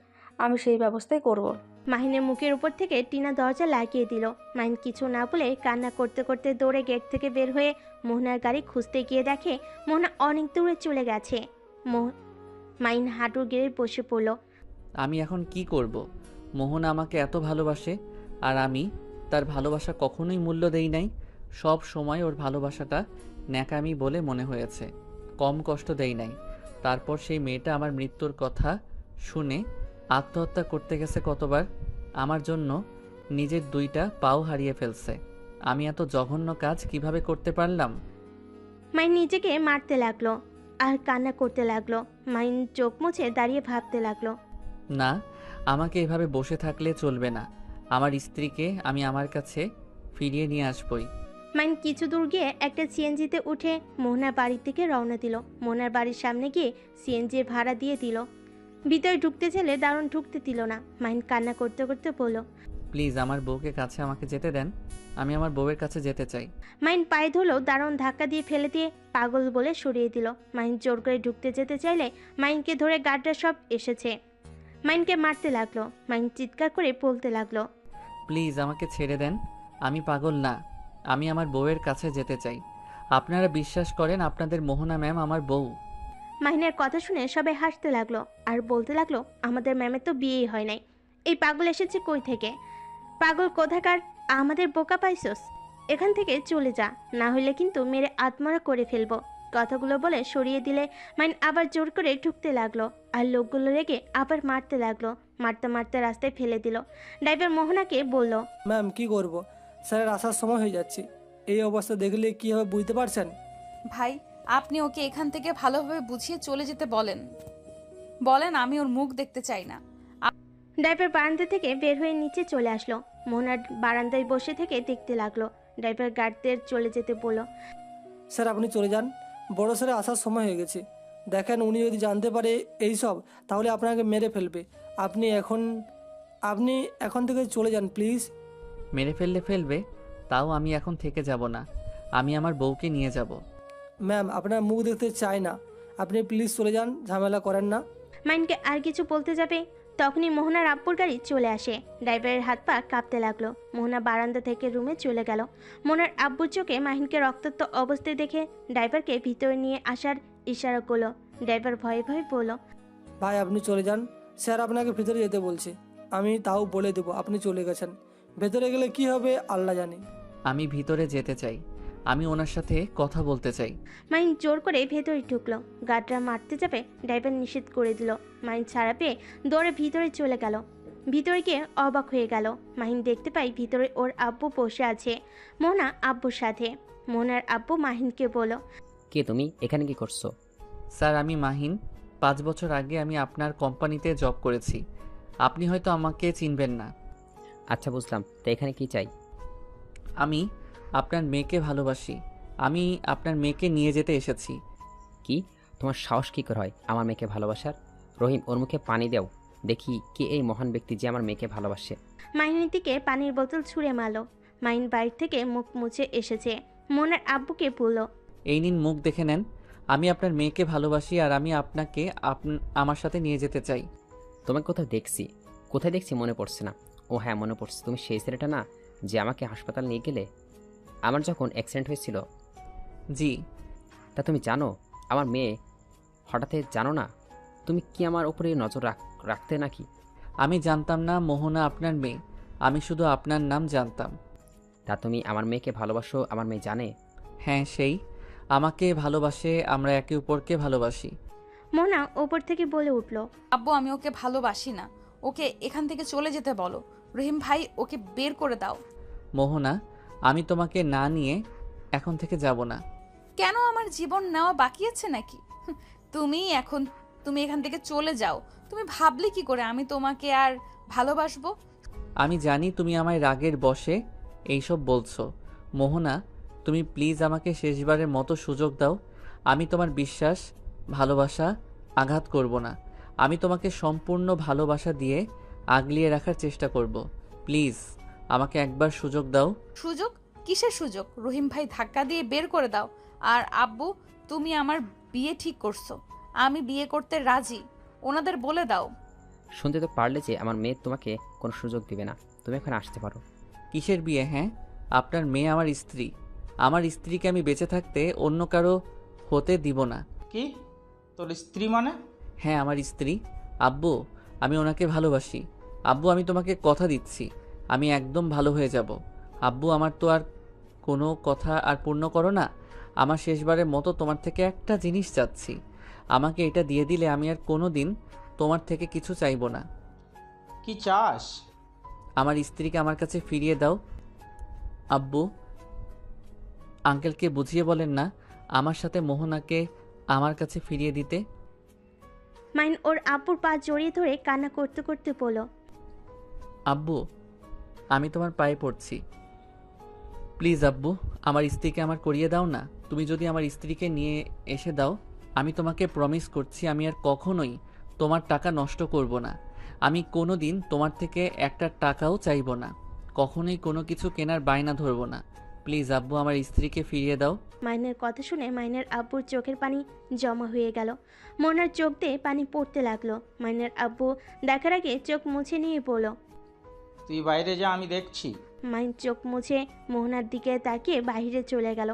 আমি সেই ব্যবস্থাই করব। মাহিনের মুখের উপর থেকে টিনা দরজা লাগিয়ে দিল। মাহিন কিছু না বলে কান্না করতে করতে দৌড়ে গেট থেকে বের হয়ে মোহনার গাড়ি খুঁজতে গিয়ে দেখে মোহনা অনেক দূরে চলে গেছে। মাহিন হাঁটুর গেড়ে বসে পড়ল। আমি এখন কি করব? মোহনা আমাকে এত ভালোবাসে আর আমি তার ভালোবাসা কখনোই মূল্য দেই নাই। সব সময় ওর ভালোবাসাটা ন্যাকামি বলে মনে হয়েছে, কম কষ্ট দেই নাই। তারপর সেই মেয়েটা আমার মৃত্যুর কথা শুনে আত্মহত্যা করতে গেছে কতবার। আমার জন্য নিজের 2টা পাও হারিয়ে ফেলছে। আমি এত জঘন্য কাজ কিভাবে করতে পারলাম? মাহিন নিজেকে মারতে লাগলো আর কান্না করতে লাগলো। মাহিন চোখ মুছে দাঁড়িয়ে ভাবতে লাগলো, না, আমাকে এভাবে বসে থাকলে চলবে না। আমার স্ত্রীকে আমি আমার কাছে ফিরিয়ে নিয়ে আসবই। মাহিন কিছু দূর গিয়ে একটা সিএনজিতে উঠে মোহনার বাড়ির দিকে রওনা দিল। মোহনার বাড়ির সামনে গিয়ে সিএনজির ভাড়া দিয়ে দিল। ভিতরে ঢুকতে চাইলে দারুণ ঢুকতে দিল না। মাহিন কান্না করতে করতে বলল, প্লিজ আমার বউকে কাছে আমাকে যেতে দেন। আমি আমার বউয়ের কাছে যেতে চাই। মাহিন পায়ে ধরলেও দারুণ ধাক্কা দিয়ে ফেলে দিয়ে পাগল বলে সরিয়ে দিল। মাহিন জোর করে ঢুকতে যেতে চাইলে মাহিনকে ধরে গার্ডরা সব এসেছে। মাহিনকে মারতে লাগলো। মাহিন চিৎকার করে বলতে লাগলো, প্লিজ আমাকে ছেড়ে দেন। আমি পাগল না, আমি আমার বউয়ের কাছে যেতে চাই। আপনারা বিশ্বাস করেন আপনাদের মোহনা ম্যাম আমার বউ। মাহিনের কথা শুনে সবাই হাসতে লাগলো আর বলতে লাগলো, আমাদের ম্যামের তো বিয়েই হয় নাই, এই পাগল এসেছে কই থেকে? পাগল কোথাকার, আমাদের বোকা পাইছস? এখান থেকে চলে যা, না হলে কিন্তু মেরে আত্মরা করে ফেলবো। কথাগুলো বলে সরিয়ে দিলে মাইন আবার জোর করে ঢুকতে লাগলো, আর লোকগুলো রেগে আবার মারতে লাগলো। মারতে মারতে রাস্তায় ফেলে দিল। ড্রাইভার মোহনাকে বলল, ম্যাম কি করব, স্যারের আসার সময় হয়ে যাচ্ছে। এই অবস্থা দেখলে কী হবে বুঝতে পারছেন? ভাই আপনি ওকে এখান থেকে ভালোভাবে বুঝিয়ে চলে যেতে বলেন। বলেন আমি ওর মুখ দেখতে চাই না। ড্রাইভার বারান্দা থেকে বের হয়ে নিচে চলে আসলো। মোহনার বারান্দায় বসে থেকে দেখতে লাগলো। ড্রাইভার গার্ডদের চলে যেতে বলল। স্যার আপনি চলে যান, বড় স্যারের আসার সময় হয়ে গেছে। দেখেন উনি যদি জানতে পারে এই সব তাহলে আপনাকে মেরে ফেলবে। আপনি এখন থেকে চলে যান প্লিজ। মেরে ফেলবে, তাও আমি এখন থেকে যাব না। আমি আমার বউকে নিয়ে যাব। ম্যাম আপনার মুখ দেখতে চাই না, আপনি প্লিজ চলে যান, ঝামেলা করেন না। মাইনকে আর কিছু বলতে যাবে তখনই মোহনার আব্বুর গাড়ি চলে আসে। ড্রাইভারের হাত পা কাঁপতে লাগলো। মোহনা বারান্দা থেকে রুমে চলে গেল। মোহনার আব্বুর চোখে মাহিনকে রক্তাক্ত অবস্থায় দেখে ড্রাইভারকে ভিতরে নিয়ে আসার ইশারা করলো। ড্রাইভার ভয়ে ভয়ে বলল, ভাই আপনি চলে যান, স্যার আপনাকে ভিতরে যেতে বলছে। আমি তাও বলে দেবো আপনি চলে গেছেন, ভেতরে গেলে কি হবে আল্লাহ জানে। আমি ভিতরে যেতে চাই, আমি ওনার সাথে কথা বলতে চাই। মাইন জোর করে ভেতরে ঢুকলো। গার্ডরা মারতে যাবে, ড্রাইভার নিষেধ করে দিল। মাইন ছাড়া পেয়ে দৌড়ে ভিতরে চলে গেল। ভিতরে গিয়ে অবাক হয়ে গেল। মাহিন দেখতে পাই ভিতরে ওর আব্বু বসে আছে মোহনা আব্বুর সাথে। মোহনার আব্বু মাহিনকে বলল, কে তুমি, এখানে কি করছো? স্যার আমি মাহিন, 5 বছর আগে আমি আপনার কোম্পানিতে জব করেছি। আপনি হয়তো আমাকে চিনবেন না। আচ্ছা বুঝলাম, তো এখানে কি চাই? আমি আপনার মেয়েকে ভালোবাসি, আমি আপনার মেয়েকে নিয়ে যেতে এসেছি। কি, তোমার সাহস কী করে হয় আমার মেয়েকে ভালোবাসার? রহিম, ওর মুখে পানি দাও, দেখি কে এই মহান ব্যক্তি যে আমার মেয়েকে ভালোবাসে। মাহিনের দিকে পানির বোতল ছুঁড়ে মারল। মাহিন বাইরে থেকে মুখ মুছে এসেছে। মোহনার আব্বুকে বলল, এই নিন মুখ দেখে নেন, আমি আপনার মেয়েকে ভালোবাসি আর আমি আপনাকে আমার সাথে নিয়ে যেতে চাই। তোমাকে কোথায় দেখছি মনে পড়ছে না। ও হ্যাঁ মনে পড়ছে, তুমি সেই ছেলেটা না যে আমাকে হাসপাতাল নিয়ে গেলে আমার যখন অ্যাক্সিডেন্ট হয়েছিল? জি। তা তুমি জানো আমার মেয়ে হঠাৎ জানো না? তুমি কি আমার উপরে নজর রাখতে নাকি? আমি জানতাম না মোহনা আপনার মেয়ে, আমি শুধু আপনার নাম জানতাম। তা তুমি আমার মেয়েকে ভালোবাসো, আমার মেয়ে জানে? হ্যাঁ, সেই আমাকে ভালোবাসে, আমরা একে অপরকে ভালোবাসি। মোহনা ওপর থেকে বলে উঠল, আব্বু আমি ওকে ভালোবাসি না, ওকে এখান থেকে চলে যেতে বলো। রহিম ভাই ওকে বের করে দাও। মোহনা, আমি তোমাকে না নিয়ে এখন থেকে যাব না। কেন, আমার জীবন নেওয়া বাকি আছে নাকি? তুমি এখান থেকে চলে যাও। তুমি ভাবলে কি করে আমি তোমাকে আর ভালোবাসবো? আমি জানি তুমি আমায় রাগের বশে এইসব বলছো। মোহনা, তুমি প্লিজ আমাকে শেষবারের মতো সুযোগ দাও। আমি তোমার বিশ্বাস, ভালোবাসা আঘাত করব না। আমি তোমাকে সম্পূর্ণ ভালোবাসা দিয়ে আগলিয়ে রাখার চেষ্টা করব। প্লিজ আমাকে একবার সুযোগ দাও। সুযোগ? কিসের সুযোগ? রহিম ভাই ধাক্কা দিয়ে বের করে দাও। আর আব্বু, তুমি আমার বিয়ে ঠিক করছো, আমি বিয়ে করতে রাজি, ওনাদের বলে দাও। শুনতে তো পারলে যে আমার মেয়ে তোমাকে কোনো সুযোগ দিবে না, তুমি এখন আসতে পারো। কিসের বিয়ে? হ্যাঁ, আপনার মেয়ে আমার স্ত্রী। আমার স্ত্রীকে আমি বেঁচে থাকতে অন্য কারো হতে দিব না। কি, তোর স্ত্রী মানে? হ্যাঁ, আমার স্ত্রী। আব্বু, আমি ওনাকে ভালোবাসি। আব্বু, আমি তোমাকে কথা দিচ্ছি, আমি একদম ভালো হয়ে যাব। আব্বু, আমার তো আর কোনো কথা আর পূর্ণ করো না। আমার শেষবারের মতো তোমার থেকে একটা জিনিস চাচ্ছি, আমাকে এটা দিয়ে দিলে আমি আর কোনো দিন তোমার থেকে কিছু চাইবো না। কি চাস? আমার স্ত্রীকে আমার কাছে ফিরিয়ে দাও। আব্বু, আঙ্কেলকে বুঝিয়ে বলেন না আমার সাথে মোহনাকে আমার কাছে ফিরিয়ে দিতে। মাইন ওর আব্বুর পা জড়িয়ে ধরে কান্না করতে করতে বলল, আব্বু, আমি তোমার পায়ে পড়ছি, প্লিজ আব্বু, আমার স্ত্রীকে আমার করিয়ে দাও না। তুমি যদি আমার স্ত্রীকে নিয়ে এসে দাও, আমি তোমাকে প্রমিস করছি আমি আর কখনোই তোমার টাকা নষ্ট করব না। আমি কোনো দিন তোমার থেকে একটা টাকাও চাইব না, কখনোই কোনো কিছু কেনার বায়না ধরব না। প্লিজ আব্বু, আমার স্ত্রীকে ফিরিয়ে দাও। মাইনের কথা শুনে মাইনের আব্বুর চোখের পানি জমা হয়ে গেল। মোহনার চোখ দিয়ে পানি পড়তে লাগলো। মাইনের আব্বু দেখার আগে চোখ মুছে নিয়ে বলল, তুই বাইরে যা, আমি দেখছি। মাইন চোখ মুছে মোহনার দিকে তাকিয়ে বাইরে চলে গেল।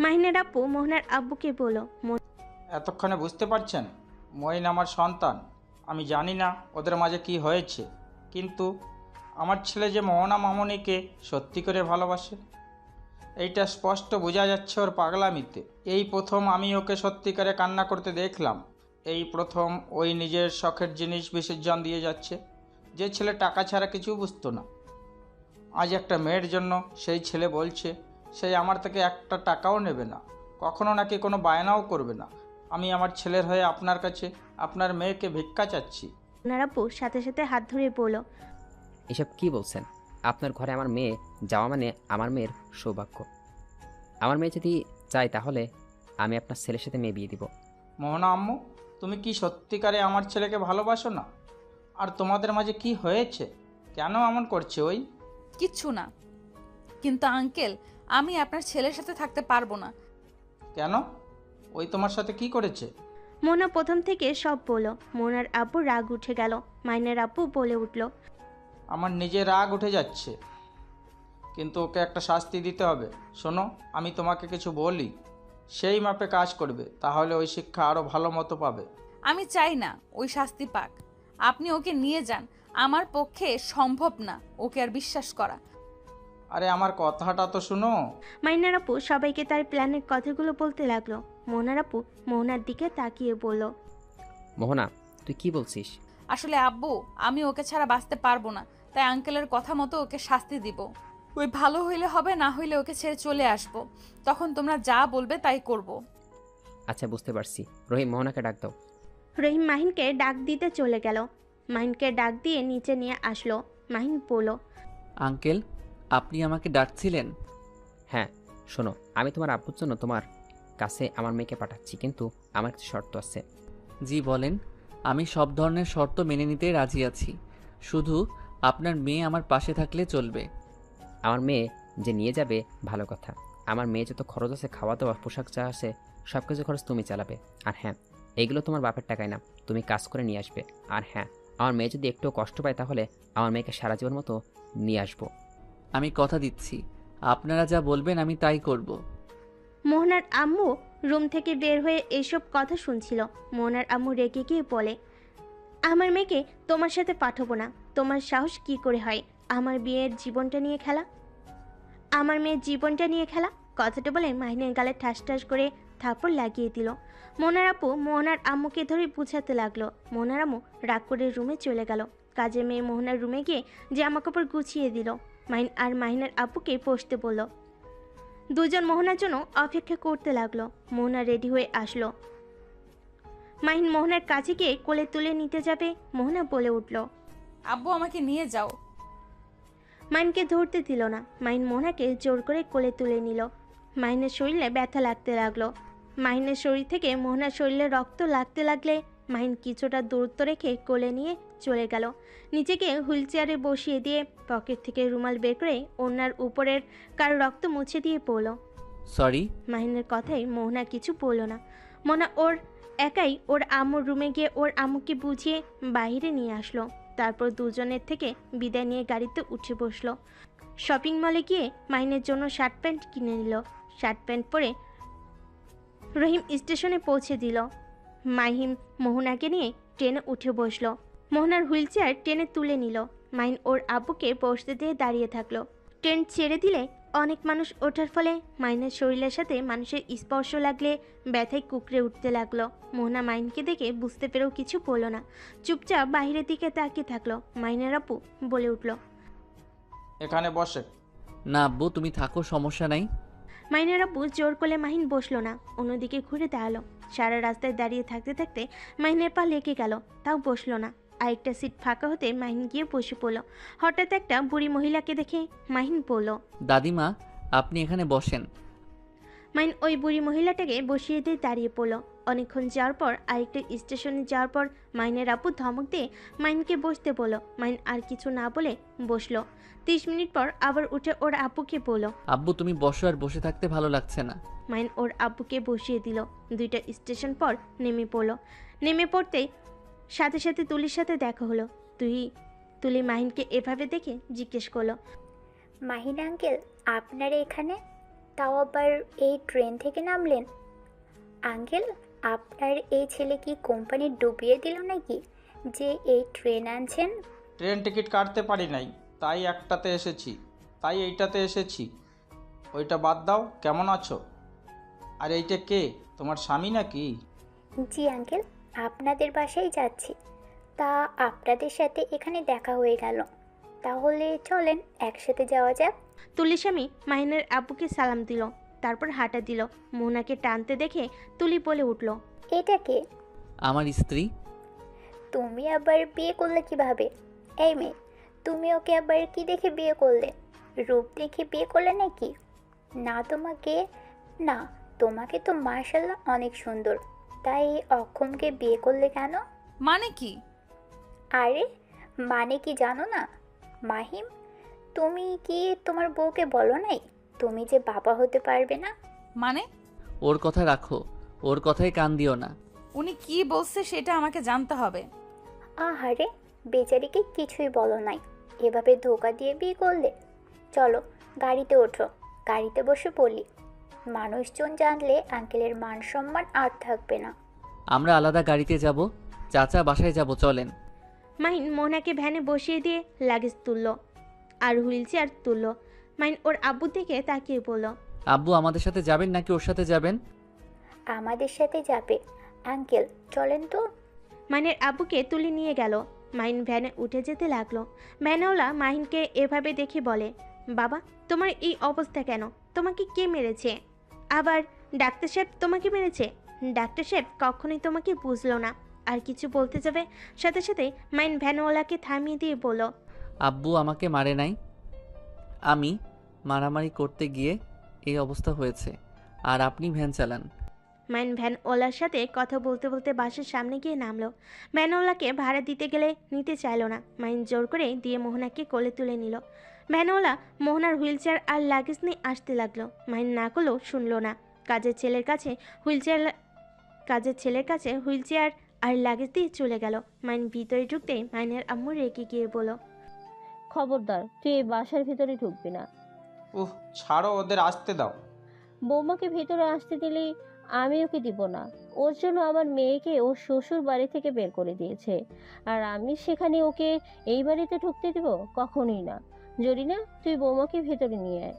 মাহিনের আব্বু মোহনার আব্বুকে বলল, এতক্ষণে বুঝতে পারছেন মঈন আমার সন্তান। আমি জানি না ওদের মাঝে কি হয়েছে, কিন্তু আমার ছেলে যে মোহনা মামনিকে সত্যি করে ভালোবাসে। এইটা স্পষ্ট বোঝা যাচ্ছে ওর পাগলামিতে। এই প্রথম আমি ওকে সত্যিকারে কান্না করতে দেখলাম। এই প্রথম ওই নিজের শখের জিনিস বিসর্জন দিয়ে যাচ্ছে। যে ছেলে টাকা ছাড়া কিছু বুঝতো না, আজ একটা মেয়ের জন্য সেই ছেলে বলছে সেই আমার থেকে একটা টাকাও নেবে না, কখনো নাকি কোনো বায়নাও করবে না। আমি আমার ছেলের হয়ে আপনার কাছে আপনার মেয়েকে ভিক্ষা চাচ্ছি। মোহনার আপু সাথে সাথে হাত ধরে বলল, এসব কি বলছেন? আপনার ঘরে আমার মেয়ে যাওয়া মানে আমার মেয়ের সৌভাগ্য। আমার মেয়ে যদি চায় তাহলে আমি আপনার ছেলের সাথে মেয়ে বিয়ে দিব। মোহনা আম্মু, তুমি কি সত্যিকারে আমার ছেলেকে ভালোবাসো না? আর তোমাদের মাঝে কি হয়েছে? কেন এমন করছে ওই? কিচ্ছু না, কিন্তু আঙ্কেল আমি আপনার ছেলের সাথে থাকতে পারবো না। কেন? ওই তোমার সাথে কি করেছে? মোহনা প্রথম থেকে সব বলল। মোহনার আব্বু রাগ উঠে গেল। মাইনের আব্বু বলে উঠল, আমার নিজের রাগ উঠে যাচ্ছে, কিন্তু ওকে একটা শাস্তি দিতে হবে। শোনো, আমি তোমাকে কিছু বলি, সেই মাপে কাজ করবে, তাহলে ওই শিক্ষা আরও ভালো মতো পাবে। আমি চাই না ওই শাস্তি পাক, আপনি ওকে নিয়ে যান। আমার পক্ষে সম্ভব না ওকে আর বিশ্বাস করা। আরে আমার কথাটা তো শুনো। মাইনার আপু সবাইকে তার প্ল্যানের কথাগুলো বলতে লাগলো। মোহনার আপু মোহনার দিকে তাকিয়ে বলল, মোহনা, তুই কি বলছিস? আসলে আব্বু, আমি ওকে ছাড়া বাঁচতে পারবো না, তাই আঙ্কেলের কথা মতো ওকে শাস্তি দিব। ওই ভালো হইলে হবে, না হইলে ওকে ছেড়ে চলে আসবো। তখন তোমরা যা বলবে তাই করব। আচ্ছা, বুঝতে পারছি। রহিম, মোহনাকে ডাক দাও। রহিম মাহিনকে ডাক দিতে চলে গেল। মাহিনকে ডাক দিয়ে নিচে নিয়ে আসলো। মাহিন বলল, আঙ্কেল, আপনি আমাকে ডাকছিলেন? হ্যাঁ, শোনো, আমি তোমার আব্বুর জন্য তোমার কাছে আমার মেয়েকে পাঠাচ্ছি, কিন্তু আমার কিছু শর্ত আছে। জি বলেন। আমি সব ধরনের শর্ত মেনে নিতে রাজি আছি, শুধু আপনার মেয়ে আমার পাশে থাকলে চলবে। আমার মেয়ে যে নিয়ে যাবে ভালো কথা। আমার মেয়ে যত খরচ আছে, খাওয়া দাওয়া, পোশাক যা আছে, সব কিছু খরচ তুমি চালাবে। আর হ্যাঁ, এইগুলো তোমার বাপের টাকায় না, তুমি কাজ করে নিয়ে আসবে। আর হ্যাঁ, আমার মেয়ে যদি একটু কষ্ট পায় তাহলে আমার মেয়েকে সারা জীবন মতো নিয়ে আসবো। আমি কথা দিচ্ছি, আপনারা যা বলবেন আমি তাই করব। মোহনার আম্মু রুম থেকে বের হয়ে এসব কথা শুনছিল। মোহনার আম্মু রেগে গিয়ে বলে, আমার মেয়েকে তোমার সাথে পাঠাবো না। তোমার সাহস কি করে হয় আমার বিয়ের জীবনটা নিয়ে খেলা? আমার মেয়ের জীবনটা নিয়ে খেলা? কথাটা বলে মাহিনের গালে ঠাস ঠাস করে থাপড় লাগিয়ে দিল। মোহনার আপু মোহনার আম্মুকে ধরে বুঝাতে লাগলো। মোহনার আম্মু রাগ করে রুমে চলে গেল। কাজের মেয়ে মোহনার রুমে গিয়ে জামা কাপড় গুছিয়ে দিল। মাহিন আর মাহিনের আব্বুকে বসতে বলল। দুজন মোহনার জন্য অপেক্ষা করতে লাগলো। মোহনা রেডি হয়ে আসলো। মাহিন মোহনার কাছে গিয়ে কোলে তুলে নিতে যাবে, মোহনা বলে উঠল, আব্বু আমাকে নিয়ে যাও। মাহিনকে ধরতে দিল না। মাহিন মোহনাকে জোর করে কোলে তুলে নিল। মাহিনের শরীরে ব্যথা লাগতে লাগলো। মাহিনের শরীর থেকে মোহনার শরীরে রক্ত লাগতে লাগলে মাহিন কিছুটা দূরত্ব রেখে কোলে নিয়ে চলে গেল। নিজেকে হুইল চেয়ারে বসিয়ে দিয়ে পকেট থেকে রুমাল বের করে ওনার উপরের কার রক্ত মুছে দিয়ে পড়ল। সরি। মাহিনের কথাই মোহনা কিছু বলল না। মোহনা ওর একাই ওর আম্মুর রুমে গিয়ে ওর আম্মুকে বুঝিয়ে বাইরে নিয়ে আসলো। তারপর দুজনের থেকে বিদায় নিয়ে গাড়িতে উঠে বসলো। শপিং মলে গিয়ে মাহিনের জন্য শার্ট প্যান্ট কিনে নিল। শার্ট প্যান্ট পরে রহিম স্টেশনে পৌঁছে দিল। মাহিম মোহনাকে নিয়ে ট্রেনে উঠে বসলো। মোহনার হুইল চেয়ার ট্রেনে তুলে নিল। মাহিন ওর আব্বুকে বসতে দিয়ে দাঁড়িয়ে থাকলো। ট্রেন ছেড়ে দিলে অনেক মানুষ ওঠার ফলে মাহিনের শরীরের সাথে মানুষের স্পর্শ লাগলে ব্যথায় কুকড়ে উঠতে লাগলো। মোহনা মাহিনকে দেখে বুঝতে পেরেও কিছু বলল না, চুপচাপ বাইরের দিকে তাকিয়ে থাকলো। মাহিনের আপু বলে উঠল, এখানে বসে। না আব্বু, তুমি থাকো, সমস্যা নাই। মাহিনের আপু জোর করলে মাহিন বসলো না, অন্যদিকে ঘুরে দাঁড়ালো। সারা রাস্তায় দাঁড়িয়ে থাকতে থাকতে মাহিনের পা লেগে গেল, তাও বসলো না। আরেকটা সিট ফাঁকা হতে মাহিন গিয়ে বসে পড়ল। হঠাৎ একটা বুড়ি মহিলাকে দেখে মাহিন বলল, দাদিমা, আপনি এখানে বসেন। মাহিন ওই বুড়ি মহিলাটাকে বসিয়ে দিয়ে দাঁড়িয়ে পড়ল। অনেকক্ষণ যাওয়ার পর আরেকটা স্টেশনে যাওয়ার পর মাহিনের আপু ধমক দিয়ে মাহিনকে বসতে বলল। মাহিন আর কিছু না বলে বসলো। 30 মিনিট পর আবার উঠে ওর আব্বুকে বলল, আব্বু তুমি বসো, আর বসে থাকতে ভালো লাগছে না। মাহিন ওর আব্বুকে বসিয়ে দিল। 2টা স্টেশন পর নেমে পড়ল। নেমে পড়তেই সাথে সাথে তুলির সাথে দেখা হলো। তুলি মাহিনকে এভাবে দেখে জিজ্ঞেস করলো, মাহিন আঙ্কেল, আপনারা এখানে? তাও আবার এই ট্রেন থেকে নামলেন? আঙ্কেল, আপনার এই ছেলে কি কোম্পানি ডুবিয়ে দিল নাকি যে এই ট্রেন আনছেন? ট্রেন টিকিট কাটতে পারি নাই, তাই এইটাতে এসেছি। ওইটা বাদ দাও, কেমন আছো? আর এইটা কে, তোমার স্বামী নাকি? জি আঙ্কেল, আপনাদের বাসায় যাচ্ছি। তা আপনাদের সাথে এখানে দেখা হয়ে গেল, তাহলে চলেন একসাথে যাওয়া যাক। তুলির স্বামী মাহিনের আব্বুকে সালাম দিল, তারপর হাঁটা দিল। মোহনাকে টানতে দেখে তুলি বলে উঠল, এটা কে? আমার স্ত্রী। তুমি আবার বিয়ে করলে কিভাবে? এই মেয়ে, তুমি ওকে আবার কি দেখে বিয়ে করলে? রূপ দেখে বিয়ে করলে নাকি? না তোমাকে, না তোমাকে তো মাশাআল্লাহ অনেক সুন্দর, তাই অক্ষমকে বিয়ে করলে কেন? মানে কি? আরে মানে কি জানো না? মাহিম, তুমি কি তোমার বউকে বলো নাই তুমি যে বাবা হতে পারবে না? মানে ওর কথা রাখো, ওর কথায় কান দিও না। উনি কি বলছে সেটা আমাকে জানতে হবে। আহারে, বেচারিকে কিছুই বলো নাই, এভাবে ধোকা দিয়ে বিয়ে করলে? চলো গাড়িতে ওঠো, গাড়িতে বসে পড়ি। মানুষজন জানলে আঙ্কেলের মান সম্মান আর থাকবে না। আমরা আলাদা গাড়িতে যাব, চাচা বাসায় যাব, চলেন। মাহিন মোহনাকে ভ্যানে বসিয়ে দিয়ে লাগেজ তুলল আর হুইল চেয়ার তুলল। মাহিন ওর আব্বুর দিকে তাকিয়ে বলল, আব্বু আমাদের সাথে যাবেন নাকি ওর সাথে যাবেন? আমাদের সাথে যাবে আঙ্কেল, চলেন তো। মাহিনের আব্বুকে তুলে নিয়ে গেল। মাহিন ভ্যানে উঠে যেতে লাগলো। ভ্যানওয়ালা মাহিনকে এভাবে দেখে বলে, বাবা তোমার এই অবস্থা কেন? তোমাকে কে মেরেছে? আবার ডাক্তার সাহেব তোমাকে মেরেছে? ডাক্তার সাহেব কখনোই তোমাকে বুঝলো না। আর কিছু বলতে যাবে, সাথে সাথে মাহিন ভ্যানওয়ালাকে থামিয়ে দিয়ে বলল, আব্বু আমাকে মারে নাই, আমি মারামারি করতে গিয়ে এই অবস্থা হয়েছে, আর আপনি ভ্যান চালান। মাইন ভ্যানওয়ালার সাথে কথা বলতে বলতে বাসের সামনে গিয়ে নামলো। ভ্যানওয়ালাকে ভাড়া দিতে গেলে নিতে চাইলো না। মাইন জোর করে দিয়ে মোহনাকে কোলে তুলে নিল। ভ্যানওয়ালা মোহনার হুইলচেয়ার আর লাগেজ নিয়ে আসতে লাগলো। মাইন না করলেও শুনলো না। কাজের ছেলের কাছে হুইলচেয়ার আর লাগেজ দিয়ে চলে গেল। মাইন ভিতরে ঢুকতেই মাইনের আম্মু রেগে গিয়ে বলল, খবরদার, তুই এই বাসার ভিতরে ঢুকবি না। ছাড়ো, ওদের আসতে দাও। বৌমাকে ভিতরে আসতে দিলেই আমি ওকে দিব না। ওর জন্য আমার মেয়েকে ওর শ্বশুর বাড়ি থেকে বের করে দিয়েছে, আর আমি সেখানে ওকে এই বাড়িতে ঢুকতে দিব? কখনোই না। জরিনা, তুই বৌমাকে ভেতরে নিয়ে আয়।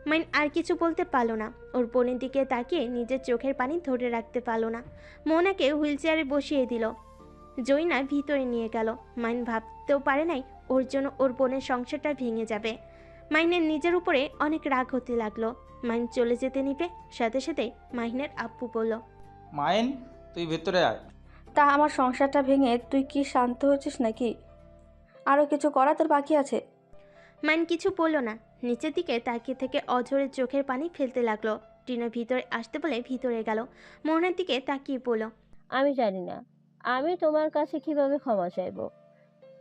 মাইন আর কিছু বলতে পারলো না। ওর বোনের দিকে তাকিয়ে নিজের চোখের পানি ধরে রাখতে পারলো না। মোহনাকে হুইলচেয়ারে বসিয়ে দিল। জয়না ভিতরে নিয়ে গেল। মাইন ভাবতেও পারে নাই ওর জন্য ওর বোনের সংসারটা ভেঙে যাবে। মাইনের নিজের উপরে অনেক রাগ হতে লাগলো। মাইন চলে যেতে নিবে, সাথে সাথে মাহিনের আব্বু বলল, মাইন, তুই ভেতরে আয়। তা আমার সংসারটা ভেঙে তুই কি শান্ত হয়েছিস নাকি? আরও কিছু করা তোর বাকি আছে? মাইন কিছু বলল না। নিচের দিকে তাকিয়ে থেকে অঝরে চোখের পানি ফেলতে লাগলো। টিনা ভিতরে আসতে বলে ভিতরে গেল। মোহনের দিকে তাকিয়ে বলল, আমি জানি না আমি তোমার কাছে কিভাবে ক্ষমা চাইব।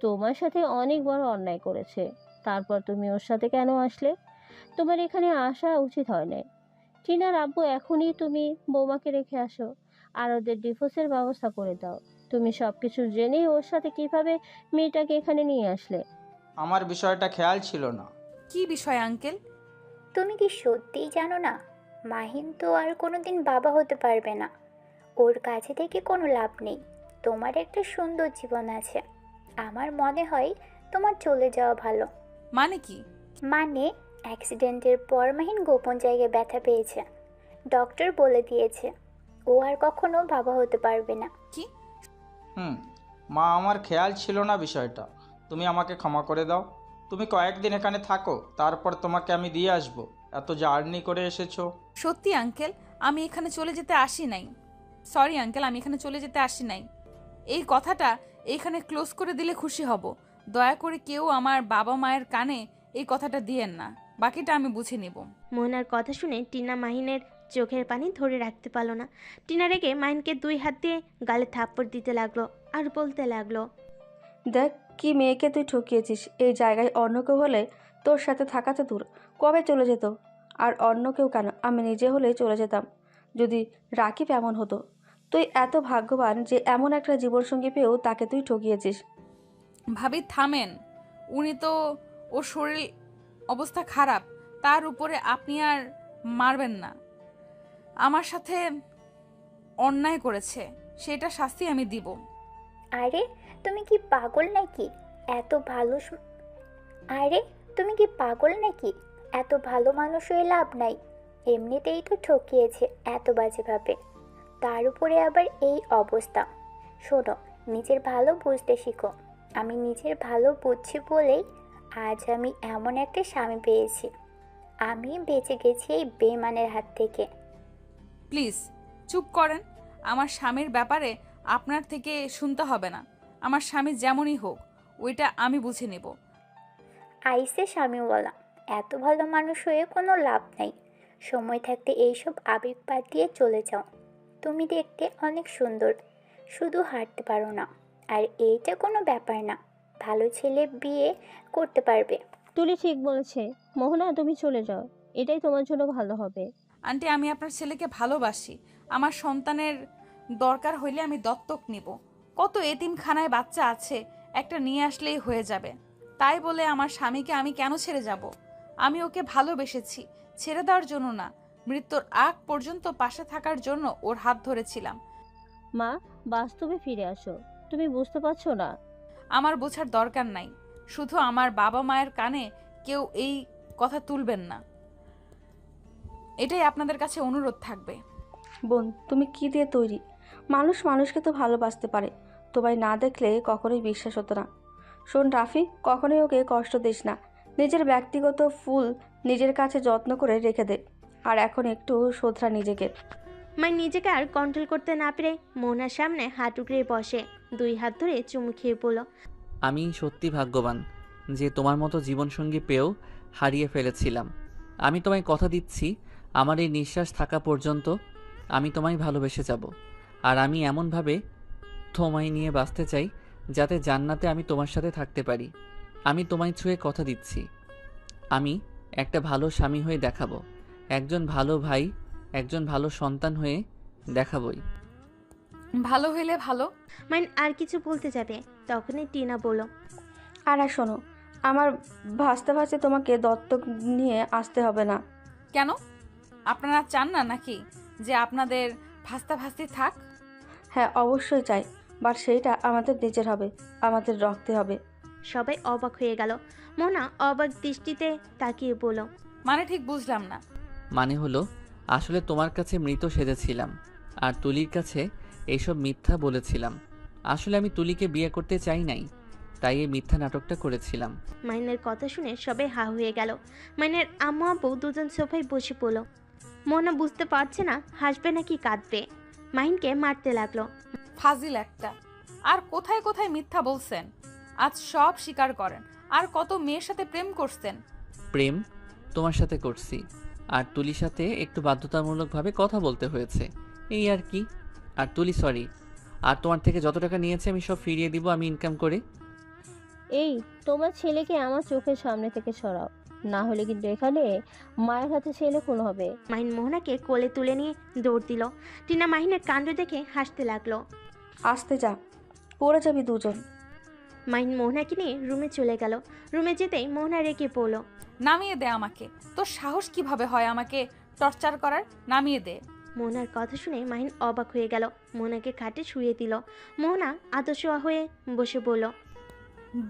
তোমার সাথে অনেক বড় অন্যায় করেছে, তারপর তুমি ওর সাথে কেন আসলে? তোমার এখানে আসা উচিত হয় না। টিনার আব্বু, এখনই তুমি বৌমাকে রেখে আসো আর ওদের ডিভোর্সের ব্যবস্থা করে দাও। তুমি সবকিছু জেনেই ওর সাথে কিভাবে মেয়েটাকে এখানে নিয়ে আসলে? আমার বিষয়টা খেয়াল ছিল না। কি বিষয় আঙ্কেল? তুমি কি সত্যিই জানো না? মাহিম তো আর কোনোদিন বাবা হতে পারবে না। ওর কাছে থেকে কোনো লাভ নেই। তোমার একটা সুন্দর জীবন আছে। আমার মনে হয় তোমার চলে যাওয়া ভালো। মানে কি? মানে অ্যাক্সিডেন্টের পর মাহিন গোপন জায়গায় ব্যথা পেয়েছে। ডক্টর বলে দিয়েছে ও আর কখনো বাবা হতে পারবে না। কি? মা, আমার খেয়াল ছিল না বিষয়টা। তুমি আমাকে ক্ষমা করে দাও। তুমি কয়েকদিন এখানে থাকো, তারপর তোমাকে আমি দিয়ে আসবো। এত জার্নি করে এসেছো। সত্যি আঙ্কেল, আমি এখানে চলে যেতে আসি নাই। সরি আঙ্কেল, আমি এখানে চলে যেতে আসি নাই। এই কথাটা এইখানে ক্লোজ করে দিলে খুশি হব। দয়া করে কেউ আমার বাবা মায়ের কানে এই কথাটা দিয়েন না, বাকিটা আমি বুঝে নেব। মোহনার কথা শুনে টিনা মাহিনের চোখের পানি ধরে রাখতে পারল না। টিনা রেগে মাহিনকে 2 হাত দিয়ে গালে থাপ্পড় দিতে লাগলো আর বলতে লাগলো, দেখ কি মেয়েকে তুই ঠকিয়েছিস। এই জায়গায় অন্য কেউ হলে তোর সাথে থাকাতে দূর কবে চলে যেত। আর অন্য কেউ কেন, আমি নিজে হলে চলে যেতাম যদি রাকিব এমন হতো। তুই এত ভাগ্যবান যে এমন একটা জীবনসঙ্গী পেয়েও তাকে তুই ঠকিয়েছিস। ভাবি থামেন, উনি তো ওর শরীর অবস্থা খারাপ, তার উপরে আপনি আর মারবেন না। আমার সাথে অন্যায় করেছে, সেটা শাস্তি আমি দিব। আরে তুমি কি পাগল নাকি? এত ভালো আরে তুমি কি পাগল নাকি? এত ভালো মানুষ হয়ে লাভ নাই, এমনিতেই তো ঠকিয়েছে এত বাজেভাবে, তার উপরে আবার এই অবস্থা। শোনো, নিজের ভালো বুঝতে শিখো। আমি নিজের ভালো বুঝছি বলেই আজ আমি এমন একটা স্বামী পেয়েছি। আমি বেঁচে গেছি এই বেমানের হাত থেকে। প্লিজ চুপ করেন। আমার স্বামীর ব্যাপারে আপনার থেকে শুনতে হবে না। আমার স্বামী যেমনই হোক, ওইটা আমি বুঝে নেব। আইসে স্বামীওয়ালা, এত ভালো মানুষ হয়ে কোনো লাভ নাই। সময় থাকতে এইসব আবেগ বাদ দিয়ে চলে যাও। তুমি দেখতে অনেক সুন্দর, শুধু হাঁটতে পারো না। আর এইটা কোনো ব্যাপার না, ভালো ছেলে বিয়ে করতে পারবে। তুলি ঠিক বলেছে। মোহনা, তুমি চলে যাও, এটাই তোমার জন্য ভালো হবে। আন্টি, আমি আপনার ছেলেকে ভালোবাসি। আমার সন্তানের দরকার হইলে আমি দত্তক নিব। কত এতিমখানায় বাচ্চা আছে, একটা নিয়ে আসলেই হয়ে যাবে। তাই বলে আমার স্বামীকে আমি কেন ছেড়ে যাব? আমি ওকে ভালোবেসেছি, ছেড়ে দেওয়ার জন্য না, মৃত্যুর আগ পর্যন্ত পাশে থাকার জন্য ওর হাত ধরেছিলাম। মা, বাস্তবে ফিরে আসো। তুমি বুঝতে পারছো না? আমার বোঝার দরকার নাই। শুধু আমার বাবা মায়ের কানে কেউ এই কথা তুলবেন না, এটাই আপনাদের কাছে অনুরোধ থাকবে। বোন, তুমি কি দিয়ে তৈরি? মানুষ মানুষকে তো ভালোবাসতে পারে, তোমায় না দেখলে কখনোই বিশ্বাস হতো না। শোন রাফি, কখনোই ওকে কষ্ট দিস না। নিজের ব্যক্তিগত ফুল নিজের কাছে যত্ন করে রেখে দে। আর এখন একটু শোধরা নিজেকে। মাই নিজেকে আর কন্ট্রোল করতে না পেরে মোহনার সামনে হাত উগড়ে বসে, 2 হাত ধরে চুমু খেয়ে বলল, আমি সত্যি ভাগ্যবান যে তোমার মতো জীবনসঙ্গী পেয়েও হারিয়ে ফেলেছিলাম। আমি তোমায় কথা দিচ্ছি, আমার এই নিঃশ্বাস থাকা পর্যন্ত আমি তোমায় ভালোবেসে যাব। আর আমি এমনভাবে তোমায় নিয়ে বাঁচতে চাই যাতে জান্নাতে আমি তোমার সাথে থাকতে পারি। আমি তোমায় ছুঁয়ে কথা দিচ্ছি, আমি একটা ভালো স্বামী হয়ে দেখাবো, একজন ভালো ভাই, একজন ভালো সন্তান হয়ে দেখাবই। ভালো হইলে ভালো। মাইন আর কিছু বলতে যাবে, তখনই টিনা বলল, আর শোনো, আমার ভাসতে ভাসতে তোমাকে দত্তক নিয়ে আসতে হবে না। কেন? আপনারা চান না নাকি যে আপনাদের ভাস্তা ভাস্তি থাক? হ্যাঁ, অবশ্যই চাই, বাট সেইটা আমাদের নিজের হবে, আমাদের রক্তে হবে। সবাই অবাক হয়ে গেল। মোনা অবাক দৃষ্টিতে তাকিয়ে বলল, মানে ঠিক বুঝলাম না। মানে হলো, আসলে তোমার কাছে মৃত সেজেছিলাম আর তুলির কাছে এইসব মিথ্যা বলেছিলাম। আসলে আমি তুলিকে বিয়ে করতে চাই নাই, তাই এই মিথ্যা নাটকটা করেছিলাম। মাইনের কথা শুনে সবাই হা হয়ে গেল। মাইনের আম্মু আব্বু দুজন সোফায় বসে পড়ল। মোনা বুঝতে পারছে না হাসবে নাকি কাঁদবে। মাইনকে মারতে লাগলো। ফাজিল একটা। আর কোথায় কোথায় মিথ্যা বলছেন? আজ সব স্বীকার করেন। আর কত মেয়ের সাথে প্রেম করছেন? প্রেম তোমার সাথে করছি, আর তুলির সাথে একটু বাধ্যতামূলকভাবে কথা বলতে হয়েছে, এই আর কি। আর তুলি সরি, আর তোমার থেকে যত টাকা নিয়েছে আমি সব ফিরিয়ে দিব আমি ইনকাম করে। এই, তোমার ছেলেকে আমার চোখের সামনে থেকে সরাও, না হলে কিন্তু এখানে মায়ের হাতে ছেলে খুন হবে। মাহিন মোহনাকে কোলে তুলে নিয়ে দৌড় দিল। টিনা মাহিনের কাণ্ড দেখে হাসতে লাগলো। আসতে যা, পড়ে যাবি দুজন। মাহিন মোহনাকে নিয়ে রুমে চলে গেল। রুমে যেতেই মোহনা রেগে পড়ল, নামিয়ে দে আমাকে। তোর সাহস কিভাবে হয় আমাকে টর্চার করার? নামিয়ে দে। মোহনার কথা শুনে মাহিন অবাক হয়ে গেল। মোহনাকে খাটে শুয়ে দিল। মোহনা আদর্শোয়া হয়ে বসে বলল,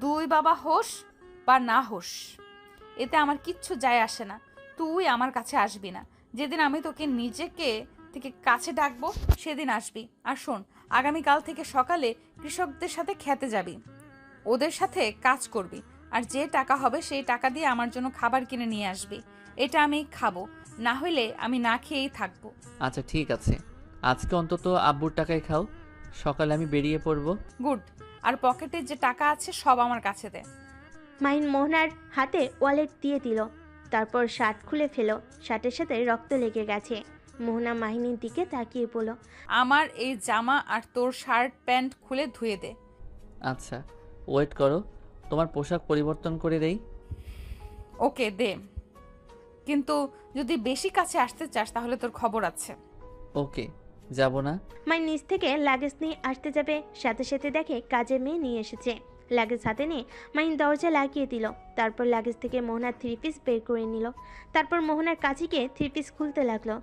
দুই বাবা হোস বা না হোস, এতে আমার কিচ্ছু যায় আসে না। তুই আমার কাছে আসবি না। যেদিন আমি তোকে নিজেকে থেকে কাছে ডাকবো সেদিন আসবি। আর শোন, আগামীকাল থেকে সকালে কৃষকদের সাথে খেতে যাবি, ওদের সাথে কাজ করবি, আর যে টাকা হবে সেই টাকা দিয়ে আমার জন্য খাবার কিনে নিয়ে আসবি। এটা আমি খাবো, না হইলে আমি না খেয়েই থাকবো। আচ্ছা ঠিক আছে, আজকে অন্তত আব্বুর টাকায় খাও, সকালে আমি বেরিয়ে পড়ব। গুড। আর পকেটে যে টাকা আছে সব আমার কাছে দে। মাহিন মোহনার হাতে ওয়ালেট দিয়ে দিল। তারপর শার্ট খুলে ফেল। শার্টের সাথে রক্ত লেগে গেছে। মোহনা মাহিনীর দিকে তাকিয়ে বলল, আমার এই জামা আর তোর শার্ট প্যান্ট খুলে ধুয়ে দে। আচ্ছা ওয়েট করো, তোমার পোশাক পরিবর্তন করে দেই। ওকে দে, কিন্তু যদি বেশি কাছে আসতে চাস তাহলে তোর খবর আছে। ওকে, যাব না। মাহিন নিচ থেকে লাগেজ নিয়ে আসতে যাবে, সাথে সাথে দেখে কাজের মেয়ে নিয়ে এসেছে। লাগেজ হাতে নিয়ে মাহিন দরজা লাগিয়ে দিল। তারপর লাগেজ থেকে মোহনার 3 পিস বের করে নিল। তারপর মোহনার কাছে গিয়ে 3 পিস খুলতে লাগলো।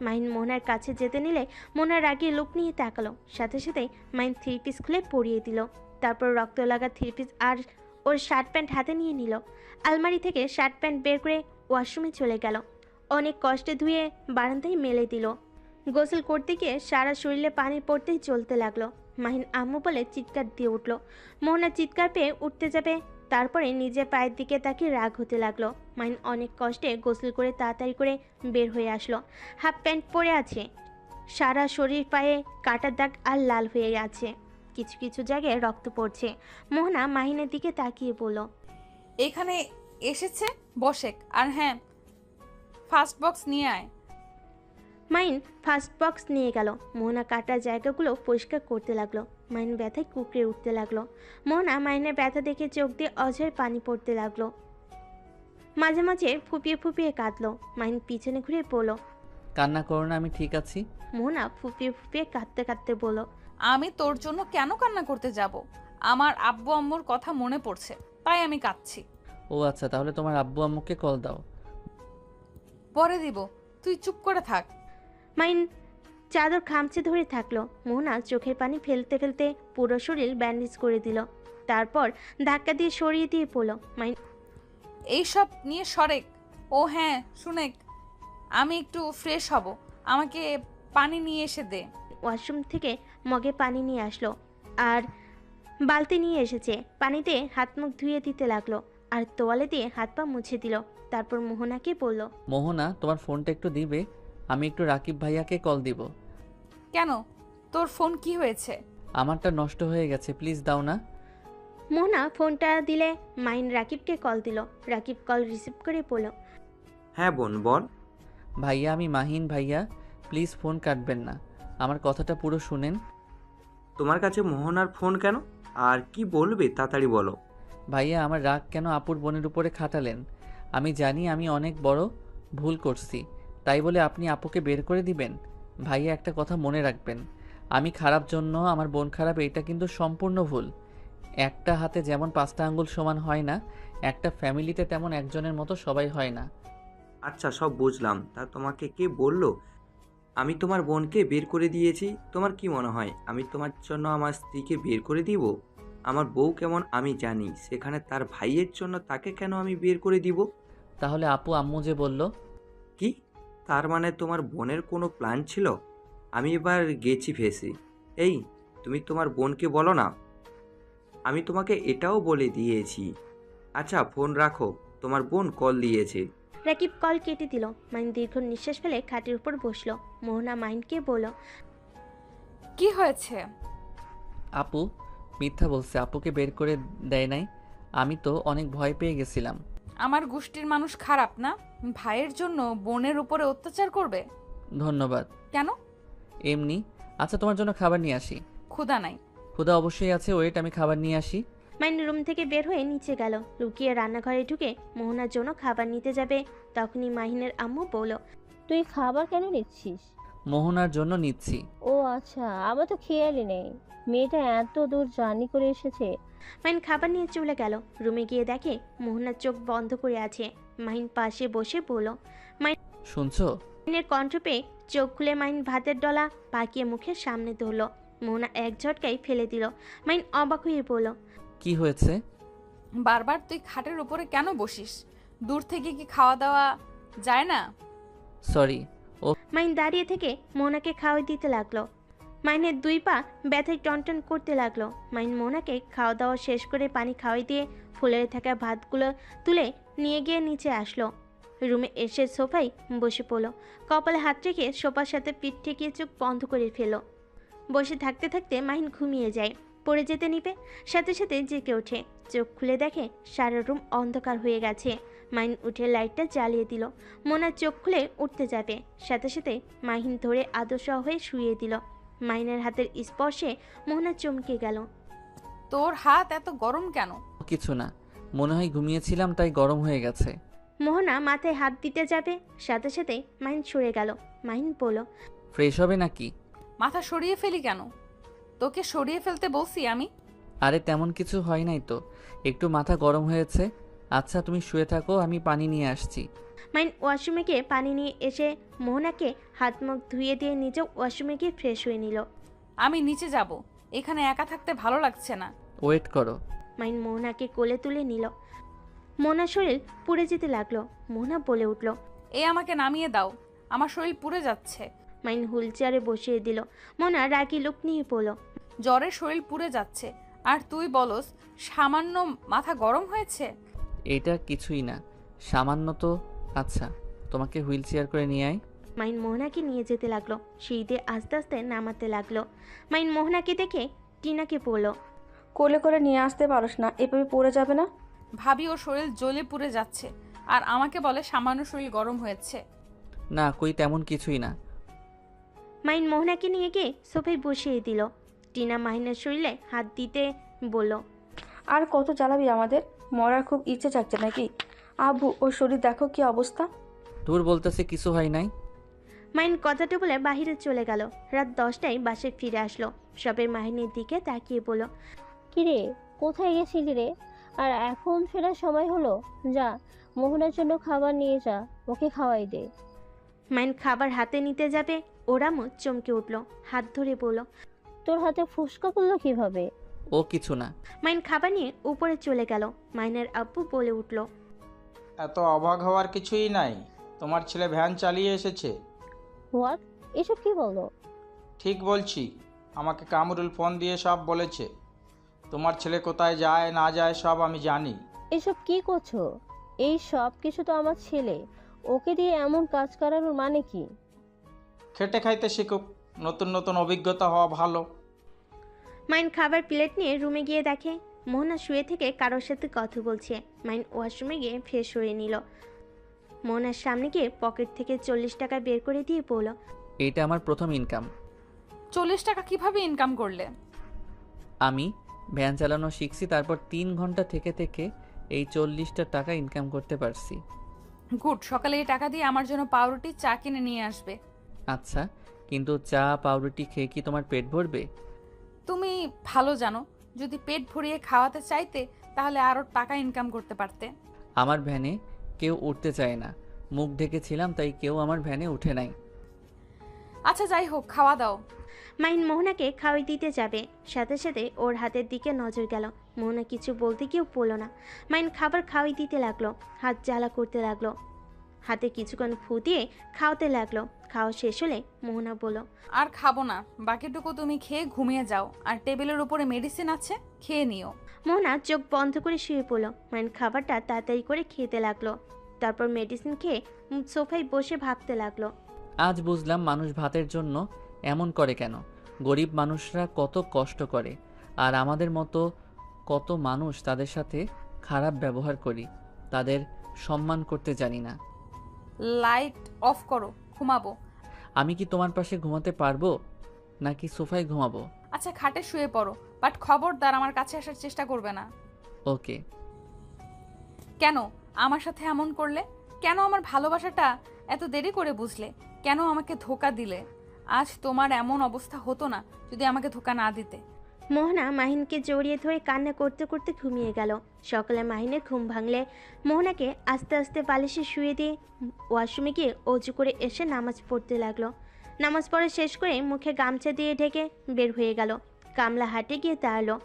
মাহিন মোহনার কাছে যেতে নিলে মোহনার রাগিয়ে লোক নিয়ে তাকালো। সাথে সাথে মাহিন 3 পিস খুলে পরিয়ে দিল। তারপর রক্ত লাগা 3 পিস আর ওর শার্ট প্যান্ট হাতে নিয়ে নিল। আলমারি থেকে শার্ট প্যান্ট বের করে ওয়াশরুমে চলে গেল। অনেক কষ্টে ধুয়ে বারান্দায় মেলে দিল। গোসল করতে গিয়ে সারা শরীরে পানি পড়তেই চলতে লাগলো। মাহিন আম্মু বলে চিৎকার দিয়ে উঠল। মোহনা চিৎকার পেয়ে উঠতে যাবে, তারপরে নিজের পায়ের দিকে তাকিয়ে রাগ হতে লাগলো। মাহিন অনেক কষ্টে গোসল করে তাড়াতাড়ি করে বের হয়ে আসলো। হাফ প্যান্ট পরে আছে, সারা শরীর পায়ে কাটার দাগ আর লাল হয়ে আছে, কিছু কিছু জায়গায় রক্ত পড়ছে। মোহনা মাহিনের দিকে তাকিয়ে বলল, এখানে এসেছে বসেক, আর হ্যাঁ ফার্স্ট বক্স নিয়ে আয়। মাইন ফার্স্ট বক্স নিয়ে গেল। মোহনা কাটা জায়গাগুলো পরিষ্কার করতে লাগলো। মাইন ব্যথায় কুকড়ে উঠতে লাগলো। মোহনা মাইনের ব্যথা দেখে চোখ দিয়ে অঝের পানি পড়তে লাগলো। মাঝে মাঝে ফুপিয়ে ফুপিয়ে কাঁদলো। মাইন পিছনে ঘুরে বলল, কান্না করো না, আমি ঠিক আছি। মোহনা ফুপিয়ে ফুপিয়ে কাঁদতে কাঁদতে বলল, আমি তোর জন্য কেন কান্না করতে যাব? আমার আব্বু আম্মুর কথা মনে পড়ছে, তাই আমি কাঁদছি। ও আচ্ছা, তাহলে তোমার আব্বু আম্মুকে কল দাও। পরে দিব, তুই চুপ করে থাক। মাইন চাদর খামচে ধরে থাকলো। মোহনা চোখের পানি ফেলতে ফেলতে পুরো শরীর ব্যান্ডেজ করে দিল। তারপর ধাক্কা দিয়ে সরিয়ে দিয়ে পড়ল। মাইন এইসব নিয়ে সরেক। ও হ্যাঁ শুনেক, আমি একটু ফ্রেশ হব, আমাকে পানি নিয়ে এসে দে। ওয়াশরুম থেকে মগে পানি নিয়ে আসলো আর বালতি নিয়ে এসেছে। পানিতে হাত মুখ ধুয়ে দিতে লাগলো আর তোয়ালে দিয়ে হাত পা মুছে দিল। তারপর মোহনাকে বলল, মোহনা, তোমার ফোনটা একটু দিবে? আমি একটু রাকিব ভাইয়াকে কল দিব। কেন, তোর ফোন কি হয়েছে? আমারটা নষ্ট হয়ে গেছে, প্লিজ দাও না। মোহনা ফোনটা দিলে মাইন রাকিবকে কল দিল। রাকিব কল রিসিভ করে বলল, হ্যাঁ বোন বল। ভাইয়া, আমি মাহিন ভাইয়া, প্লিজ ফোন কাটবেন না, আমার কথাটা পুরো শুনেন। তোমার কাছে মোহনার ফোন কেন, আর কি বলবে তাড়াতাড়ি বলো। ভাইয়া, আমার রাগ কেন আপুর বোনের উপরে খাটালেন? আমি জানি আমি অনেক বড় ভুল করছি, তাই বলে আপনি আপুকে বের করে দিবেন? ভাইয়া, একটা কথা মনে রাখবেন, আমি খারাপ জন্য আমার বোন খারাপ, এটা কিন্তু সম্পূর্ণ ভুল। একটা হাতে যেমন 5টা আঙ্গুল সমান হয় না, একটা ফ্যামিলিতে তেমন একজনের মতো সবাই হয় না। আচ্ছা সব বুঝলাম, তা তোমাকে কে বললো আমি তোমার বোনকে বের করে দিয়েছি? তোমার কি মনে হয় আমি তোমার জন্য আমার স্ত্রীকে বের করে দিব? আমার বউ কেমন আমি জানি, সেখানে তার ভাইয়ের জন্য তাকে কেন আমি বের করে দিব? তাহলে আপু আম্মু যে বলল? কি, তার মানে তোমার বোনের কোনো প্ল্যান ছিল? আমি এবার গেছি ফেসে। এই, তুমি তোমার বোনকে বলো না, আমি তোমাকে এটাও বলে দিয়েছি। আচ্ছা ফোন রাখো, তোমার বোন কল দিয়েছে। রাকিব কল কেটে দিল। মাইন দীর্ঘ নিঃশ্বাস ফেলে খাটের উপর বসলো। মোহনা মাইনকে বলল, কি হয়েছে? আপু মিথ্যা বলছে, আপুকে বের করে দেয় নাই। আমি তো অনেক ভয় পেয়ে গেছিলাম। আমার গোষ্ঠীর মানুষ খারাপ না, ভাইয়ের জন্য বোনের উপরে অত্যাচার করবে? ধন্যবাদ। কেন? এমনি। আচ্ছা, তোমার জন্য খাবার নিয়ে আসি। ক্ষুধা নাই। ক্ষুধা অবশ্যই আছে, ওয়েট, আমি খাবার নিয়ে আসি। মাইন রুম থেকে বের হয়ে নিচে গেল। লুকিয়ে রান্নাঘরে ঢুকে মোহনার জন্য খাবার নিতে যাবে, তখনই মাহিনের আম্মু বলল, তুই খাবার কেন নিচ্ছিস? মোহনার জন্য নিচ্ছি। ও আচ্ছা, আমার তো খেয়ালই নেই মেয়েটা এত দূর জার্নি করে এসেছে। মাহিন খাবার নিয়ে চলে গেল। রুমে গিয়ে দেখে মোহনার চোখ বন্ধ করে আছে। মাহিন পাশে বসে বলল, শুনছো? মাহিনের কণ্ঠ পেয়ে চোখ খুলে মাহিন ভাতের ডলা পাকিয়ে মুখের সামনে ধরল। মোহনা এক ঝটকাই ফেলে দিল। মাহিন অবাক হয়ে বলল, কি হয়েছে? বারবার তুই খাটের উপরে কেন বসিস? দূর থেকে কি খাওয়া দাওয়া যায় না? সরি। মাইন দাঁড়িয়ে থেকে মোহনাকে খাওয়াই দিতে লাগলো। মাইনের 2 পা ব্যথায় টনটন করতে লাগলো। মাইন মোহনাকে খাওয়া দাওয়া শেষ করে পানি খাওয়াই দিয়ে ফুলে থাকা ভাতগুলো তুলে নিয়ে গিয়ে নিচে আসলো। রুমে এসে সোফায় বসে পড়লো। কপালে হাত রেখে সোফার সাথে পিঠ ঠেকিয়ে চোখ বন্ধ করে ফেলো। বসে থাকতে থাকতে মাহিন ঘুমিয়ে যায়। পড়ে যেতে নিবে, সাথে সাথে জেগে ওঠে। চোখ খুলে দেখে সারা রুম অন্ধকার হয়ে গেছে। মাহিন উঠে লাইটটা জ্বালিয়ে দিল। মোনা চোখ খুলে উঠতে যাবে, সাথে সাথে মাহিন ধরে আদর্শ হয়ে শুয়ে দিল। মাহিনের হাতের স্পর্শে মোহনা চমকে গেল। তোর হাত এত গরম কেন? কিছু না, মনে হয় ঘুমিয়েছিলাম তাই গরম হয়ে গেছে। মোহনা মাথায় হাত দিতে যাবে, সাথে সাথে মাহিন সরে গেল। মাহিন বলল, ফ্রেশ হবে নাকি? মাথা সরিয়ে ফেলি কেন? তোকে সরিয়ে ফেলতে বলছি আমি? আরে তেমন কিছু হয় নাই তো, একটু মাথা গরম হয়েছে। আচ্ছা তুমি শুয়ে থাকো, আমি পানি নিয়ে আসছি। মাইন ওয়াশরুমে গিয়ে পানি নিয়ে এসে মোহনাকে হাত মুখ ধুয়ে দিয়ে নিজেও ওয়াশরুমে গিয়ে ফ্রেশ হয়ে নিল। আমি নিচে যাব, এখানে একা থাকতে ভালো লাগছে না। ওয়েট করো। মাইন মোহনাকে কোলে তুলে নিল। মোহনার শরীর পুড়ে যেতে লাগলো। মোহনা বলে উঠল। এ আমাকে নামিয়ে দাও, আমার শরীর পুড়ে যাচ্ছে। মাহিন হুইল চেয়ারে বসিয়ে দিল। মোহনা রাগি লোক নিয়ে পড়ল। জ্বরে শরীর পুড়ে যাচ্ছে আর তুই বলস সামান্য মাথা গরম হয়েছে। এটা কিছুই না, সামান্য তো। আচ্ছা, তোমাকে হুইল চেয়ার করে নিয়ে আয়। মাইন মোহনাকে নিয়ে যেতে লাগলো। সিঁড়িতে আস্তে আস্তে নামাতে লাগলো। মাইন মোহনাকে দেখে টিনাকে পড়ল। কোলে করে নিয়ে আসতে পারোস না, এভাবে পড়ে যাবে না। ভাবি ও শরীর জ্বলে পুড়ে যাচ্ছে আর আমাকে বলে সামান্য শরীর গরম হয়েছে। না, কই তেমন কিছুই না। মাইন মোহনাকে নিয়ে গিয়ে সোফায় বসিয়ে দিল। টিনা মাহিনের শরীরে হাত দিতে বলল। আর কত জ্বালাবি আমাদের? মরার খুব ইচ্ছে চাচ্ছে নাকি? আব্বু ওর শরীর দেখো কি অবস্থা। তোর বলতেছে কিছু হয় নাই। মাইন কথাটা বলে বাহিরে চলে গেল। রাত 10টায় বাসায় ফিরে আসলো। সবাই মাহিনের দিকে তাকিয়ে বলল। কিরে, কোথায় গেছিলি রে? আর এখন ফেরার সময় হলো? যা, মোহনার জন্য খাবার নিয়ে যা, ওকে খাওয়াই দে। মাইন খাবার হাতে নিতে যাবে, ওরামও চমকে উঠল। হাত ধরে বলল। তোর হাতে ফুসকা পড়লো কিভাবে? ও কিছু না। মাইন খাবার নিয়ে উপরে চলে গেল। মাইনের আব্বু বলে উঠল। এত অবাক হওয়ার কিছুই নাই, তোমার ছেলে ভ্যান চালিয়ে এসেছে। হোয়াট? এসব কি বলো? ঠিক বলছি, আমাকে কামরুল ফোন দিয়ে সব বলেছে। তোমার ছেলে কোথায় যায় না যায় সব আমি জানি। এসব কি করছো? এই সব কিছু তো আমার ছেলে, ওকে দিয়ে এমন কাজ করানোর মানে কি? খেটে খাইতে শিখুক, নতুন নতুন অভিজ্ঞতা হওয়া ভালো। মাইন খাবার প্লেট নিয়ে রুমে গিয়ে দেখে মোহনা শুয়ে থেকে কারোর সাথে কথা বলছে। মাইন ওয়াশরুমে গিয়ে ফ্রেশ হয়ে নিল। মোহনার সামনে গিয়ে পকেট থেকে 40 টাকা বের করে দিয়ে বলল। এইটা আমার প্রথম ইনকাম। 40 টাকা কিভাবে ইনকাম করলে? আমি ভ্যান চালানো শিখছি, তারপর 3 ঘন্টা থেকে থেকে এই 40টা টাকা ইনকাম করতে পারছি। গুড, সকালে এই টাকা দিয়ে আমার জন্য পাউরুটি চা কিনে নিয়ে আসবে। আচ্ছা, কিন্তু চা পাউরুটি খেয়ে কি তোমার পেট ভরবে? তুমি ভালো জানো, যদি পেট ভরিয়ে খাওয়াতে চাইতে তাহলে আরও টাকা ইনকাম করতে পারতে। আমার ভ্যানে কেউ উঠতে চায় না, মুখ ঢেকেছিলাম তাই কেউ আমার ভ্যানে উঠে নাই। আচ্ছা যাই হোক, খাওয়া দাও। মাইন মোহনাকে খাওয়াই দিতে যাবে, সাথে সাথে ওর হাতের দিকে নজর গেল। মোহনা কিছু বলতে কেউ বলল না। মাইন খাবার খাওয়াই দিতে লাগলো, হাত জ্বালা করতে লাগলো। হাতে কিছুক্ষণ ফু দিয়ে খাওয়াতে লাগলো। খাওয়া শেষ হলে মোহনা বলল। আর খাবো না, বাকিটুকু তুমি খেয়ে ঘুমিয়ে যাও, আর টেবিলের উপরে মেডিসিন আছে, খেয়ে নিও। মোহনা চোখ বন্ধ করে শুয়ে পড়ল। মাইন খাবারটা তাড়াতাড়ি করে খেতে লাগলো। তারপর মেডিসিন খেয়ে সোফায় বসে ভাবতে লাগলো। আজ বুঝলাম মানুষ ভাতের জন্য এমন করে কেন। গরিব মানুষরা কত কষ্ট করে, আর আমাদের মতো কত মানুষ তাদের সাথে খারাপ ব্যবহার করি, তাদের সম্মান করতে জানি না। লাইট অফ করো, ঘুমাবো। আমি কি তোমার পাশে ঘুমাতে পারবো নাকি সোফায় ঘুমাবো? আচ্ছা খাটে শুয়ে পড়ো, বাট খবরদার আমার কাছে আসার চেষ্টা করবে না। ওকে। কেন আমার সাথে এমন করলে? কেন আমার ভালোবাসাটা এত দেরি করে বুঝলে? কেন আমাকে ধোকা দিলে? আজ তোমার এমন অবস্থা হতো না যদি আমাকে ধোকা না দিতে। মোহনা মাহিনকে জড়িয়ে ধরে কান্না করতে করতে ঘুমিয়ে গেল। সকালে মাহিনের ঘুম ভাঙলে মোহনাকে আস্তে আস্তে বালিশে শুয়ে দিয়ে ওয়াশরুমে গিয়ে অজু করে এসে নামাজ পড়তে লাগলো। নামাজ পড়া শেষ করে মুখে গামছা দিয়ে ঢেকে বের হয়ে গেল। কামলা হাটে গিয়ে দাঁড়ালো।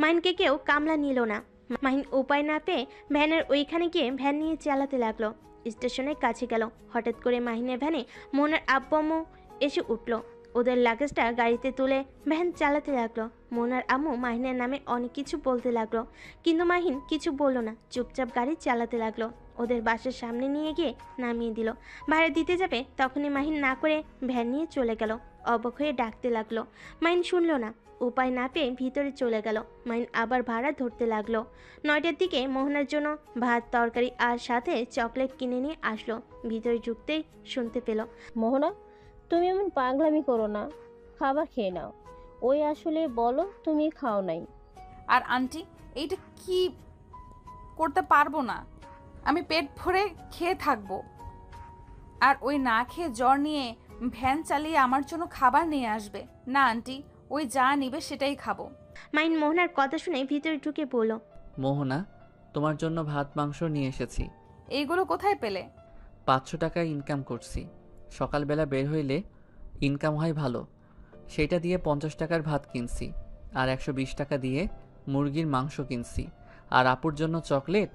মাহিনকে কেউ কামলা নিল না। মাহিন উপায় না পেয়ে ভ্যানের ওইখানে গিয়ে ভ্যান নিয়ে চালাতে লাগলো। স্টেশনের কাছে গেল। হঠাৎ করে মাহিনের ভ্যানে মোহনার আব্বু আম্মু এসে উঠল। ওদের লাগেজটা গাড়িতে তুলে ভ্যান চালাতে লাগলো। মোনার আম্মু মাহিনের নামে অনেক কিছু বলতে লাগলো, কিন্তু মাহিন কিছু বলল না, চুপচাপ গাড়ি চালাতে লাগলো। ওদের বাসার সামনে নিয়ে গিয়ে নামিয়ে দিল। ভাড়া দিতে যাবে তখনই মাহিন না করে ভ্যান নিয়ে চলে গেল। অবাক হয়ে ডাকতে লাগলো। মাহিন শুনলো না। উপায় না পেয়ে ভিতরে চলে গেল। মাহিন আবার ভাড়া ধরতে লাগলো। 9টার দিকে মোহনার জন্য ভাত তরকারি আর সাথে চকলেট কিনে নিয়ে আসলো। ভিতরে ঢুকতেই শুনতে পেল। মোহনা, তুমি এমন পাগলামি করো না, খাবার খেয়ে নাও। ওই আসলে বলো তুমি খাও নাই। আর আন্টি, এইটা কি করতে পারবো না। আমি পেট ভরে খেয়ে থাকবো, আর ওই না খেয়ে জ্বর নিয়ে ভ্যান চালিয়ে আমার জন্য খাবার নিয়ে আসবে। না আন্টি, ওই যা নিবে সেটাই খাবো। মাইন মোহনার কথা শুনে ভিতরে ঢুকে বলল। মোহনা, তোমার জন্য ভাত মাংস নিয়ে এসেছি। এইগুলো কোথায় পেলে? 500 টাকা ইনকাম করছি। সকালবেলা বের হইলে ইনকাম হয় ভালো, সেটা দিয়ে 50 টাকার ভাত কিনছি, আর 120 টাকা দিয়ে মুরগির মাংস কিনছি, আর আপুর জন্য চকলেট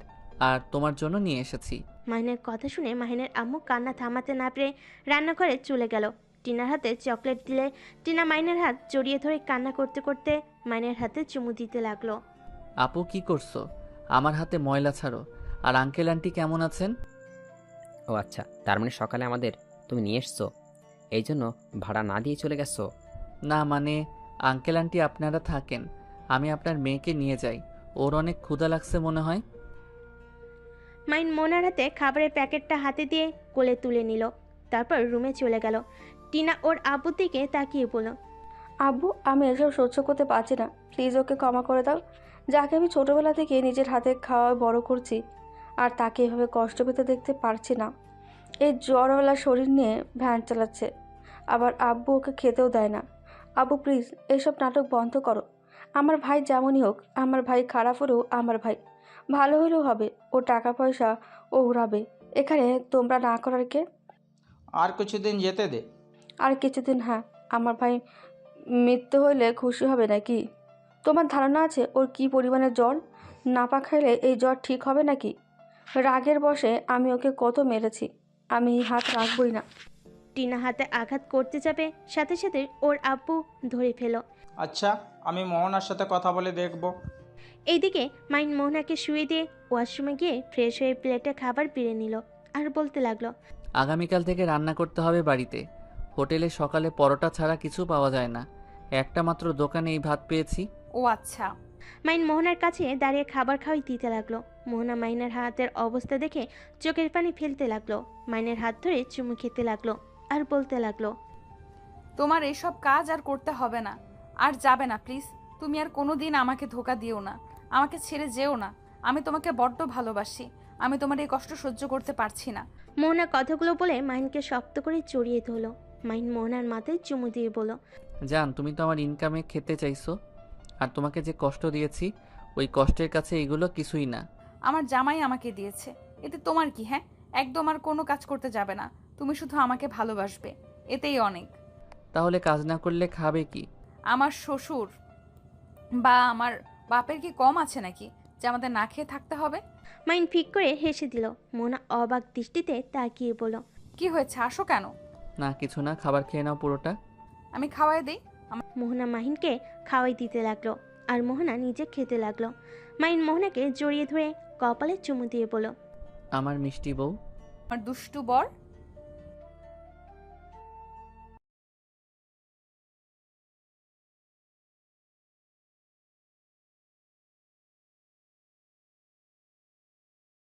আর তোমার জন্য নিয়ে এসেছি। মাহিনের কথা শুনে মাহিনের আম্মু কান্না থামাতে না পেরে রান্নাঘরে চলে গেল। টিনার হাতে চকলেট দিলে টিনা মাইনের হাত জড়িয়ে ধরে কান্না করতে করতে মাইনের হাতে চুমু দিতে লাগলো। আপু কি করছো? আমার হাতে ময়লা ছাড়ো। আর আঙ্কেল আন্টি কেমন আছেন? ও আচ্ছা, তার মানে সকালে আমাদের তুমি নিয়ে এসছো, এই জন্য ভাড়া না দিয়ে চলে গেছো? না মানে আঙ্কেল আন্টি আপনারা থাকেন, আমি আপনার মেয়েকে নিয়ে যাই, ওর অনেক ক্ষুধা লাগছে মনে হয়। মাইন মোনার হাতে খাবারের প্যাকেটটা হাতে দিয়ে কোলে তুলে নিল, তারপর রুমে চলে গেল। টিনা ওর আব্বুর দিকে তাকিয়ে বলল, আব্বু আমি এসব সহ্য করতে পারছি না, প্লিজ ওকে ক্ষমা করে দাও। যাকে আমি ছোটবেলা থেকে নিজের হাতে খাওয়া বড় করছি, আর তাকে এভাবে কষ্ট পেতে দেখতে পারছি না। এই জ্বরওয়ালা শরীর নিয়ে ভ্যান চালাচ্ছে, আবার আব্বু ওকে খেতেও দেয় না। আব্বু প্লিজ এসব নাটক বন্ধ করো। আমার ভাই যেমনই হোক, আমার ভাই খারাপ হলেও আমার ভাই, ভালো হলেও হবে। ও টাকা পয়সা ও উড়াবে, এখানে তোমরা না করার কে? আর কিছুদিন যেতে দে। আর কিছুদিন? হ্যাঁ, আমার ভাই মৃত্যু হইলে খুশি হবে নাকি? তোমার ধারণা আছে ওর কি পরিমাণে জ্বর? নাপা খাইলে এই জ্বর ঠিক হবে নাকি? রাগের বশে আমি ওকে কত মেরেছি, আমি হাত রাখবই না। টিনা হাতে আঘাত করতে যাবে, সাথে সাথে ওর আব্বু ধরে ফেল। আচ্ছা, আমি মোহনার সাথে কথা বলে দেখব। এইদিকে মাইন মোহনাকে শুয়ে দিয়ে ওয়াশরুমে গিয়ে ফ্রেশ হয়ে প্লেটে খাবার বেড়ে নিল আর বলতে লাগলো, আগামীকাল থেকে রান্না করতে হবে বাড়িতে। হোটেলে সকালে পরোটা ছাড়া কিছু পাওয়া যায় না, একটা মাত্র দোকানে এই ভাত পেয়েছি। ও আচ্ছা। মাইন মোহনার কাছে দাঁড়িয়ে খাবার খাওয়াই দিতে লাগলো। মোহনা মাইনের হাতের অবস্থা দেখে চোখের পানি ফেলতে লাগলো, মাইনের হাত ধরে চুমু খেতে লাগলো আর বলতে লাগলো, তোমার এসব কাজ আর করতে হবে না, আর যাবে না প্লিজ। তুমি আর কোনো দিন আমাকে ধোকা দিও না, আমাকে ছেড়ে যেও না। আমি তোমাকে বড্ড ভালোবাসি, আমি তোমার এই কষ্ট সহ্য করতে পারছি না। মোহনা কথাগুলো বলে মাইনকে শক্ত করে জড়িয়ে ধরলো। মাইন মোহনার মাথায় চুমু দিয়ে বলল, জান তুমি তো আমার ইনকামে খেতে চাইছো, আর তোমাকে যে কষ্ট দিয়েছি ওই কষ্টের কাছে এগুলো কিছুই না। আমার জামাই আমাকে দিয়েছে, এতে তোমার কি? হ্যাঁ, একদম আর কোনো কাজ করতে যাবে না, তুমি শুধু আমাকে ভালোবাসবে, এতেই অনেক। তাহলে কাজ না করলে খাবে কি? আমার শ্বশুর বা আমার বাপের কি কম আছে নাকি যে আমাদের না খেয়ে থাকতে হবে? মাইন ফিক করে হেসে দিল। মোহনা অবাক দৃষ্টিতে তাকিয়ে বলল, কি হয়েছে, আসো কেন? না কিছু না, খাবার খেয়ে নাও পুরোটা। আমি খাওয়াই দিই। মোহনা মাহিনকে খাওয়াই দিতে লাগলো আর মোহনা নিজে খেতে লাগলো। মাইন মোহনাকে জড়িয়ে ধরে কপালে চুমু দিয়ে বলল, আমার মিষ্টি বউ। আমার দুষ্টু বর।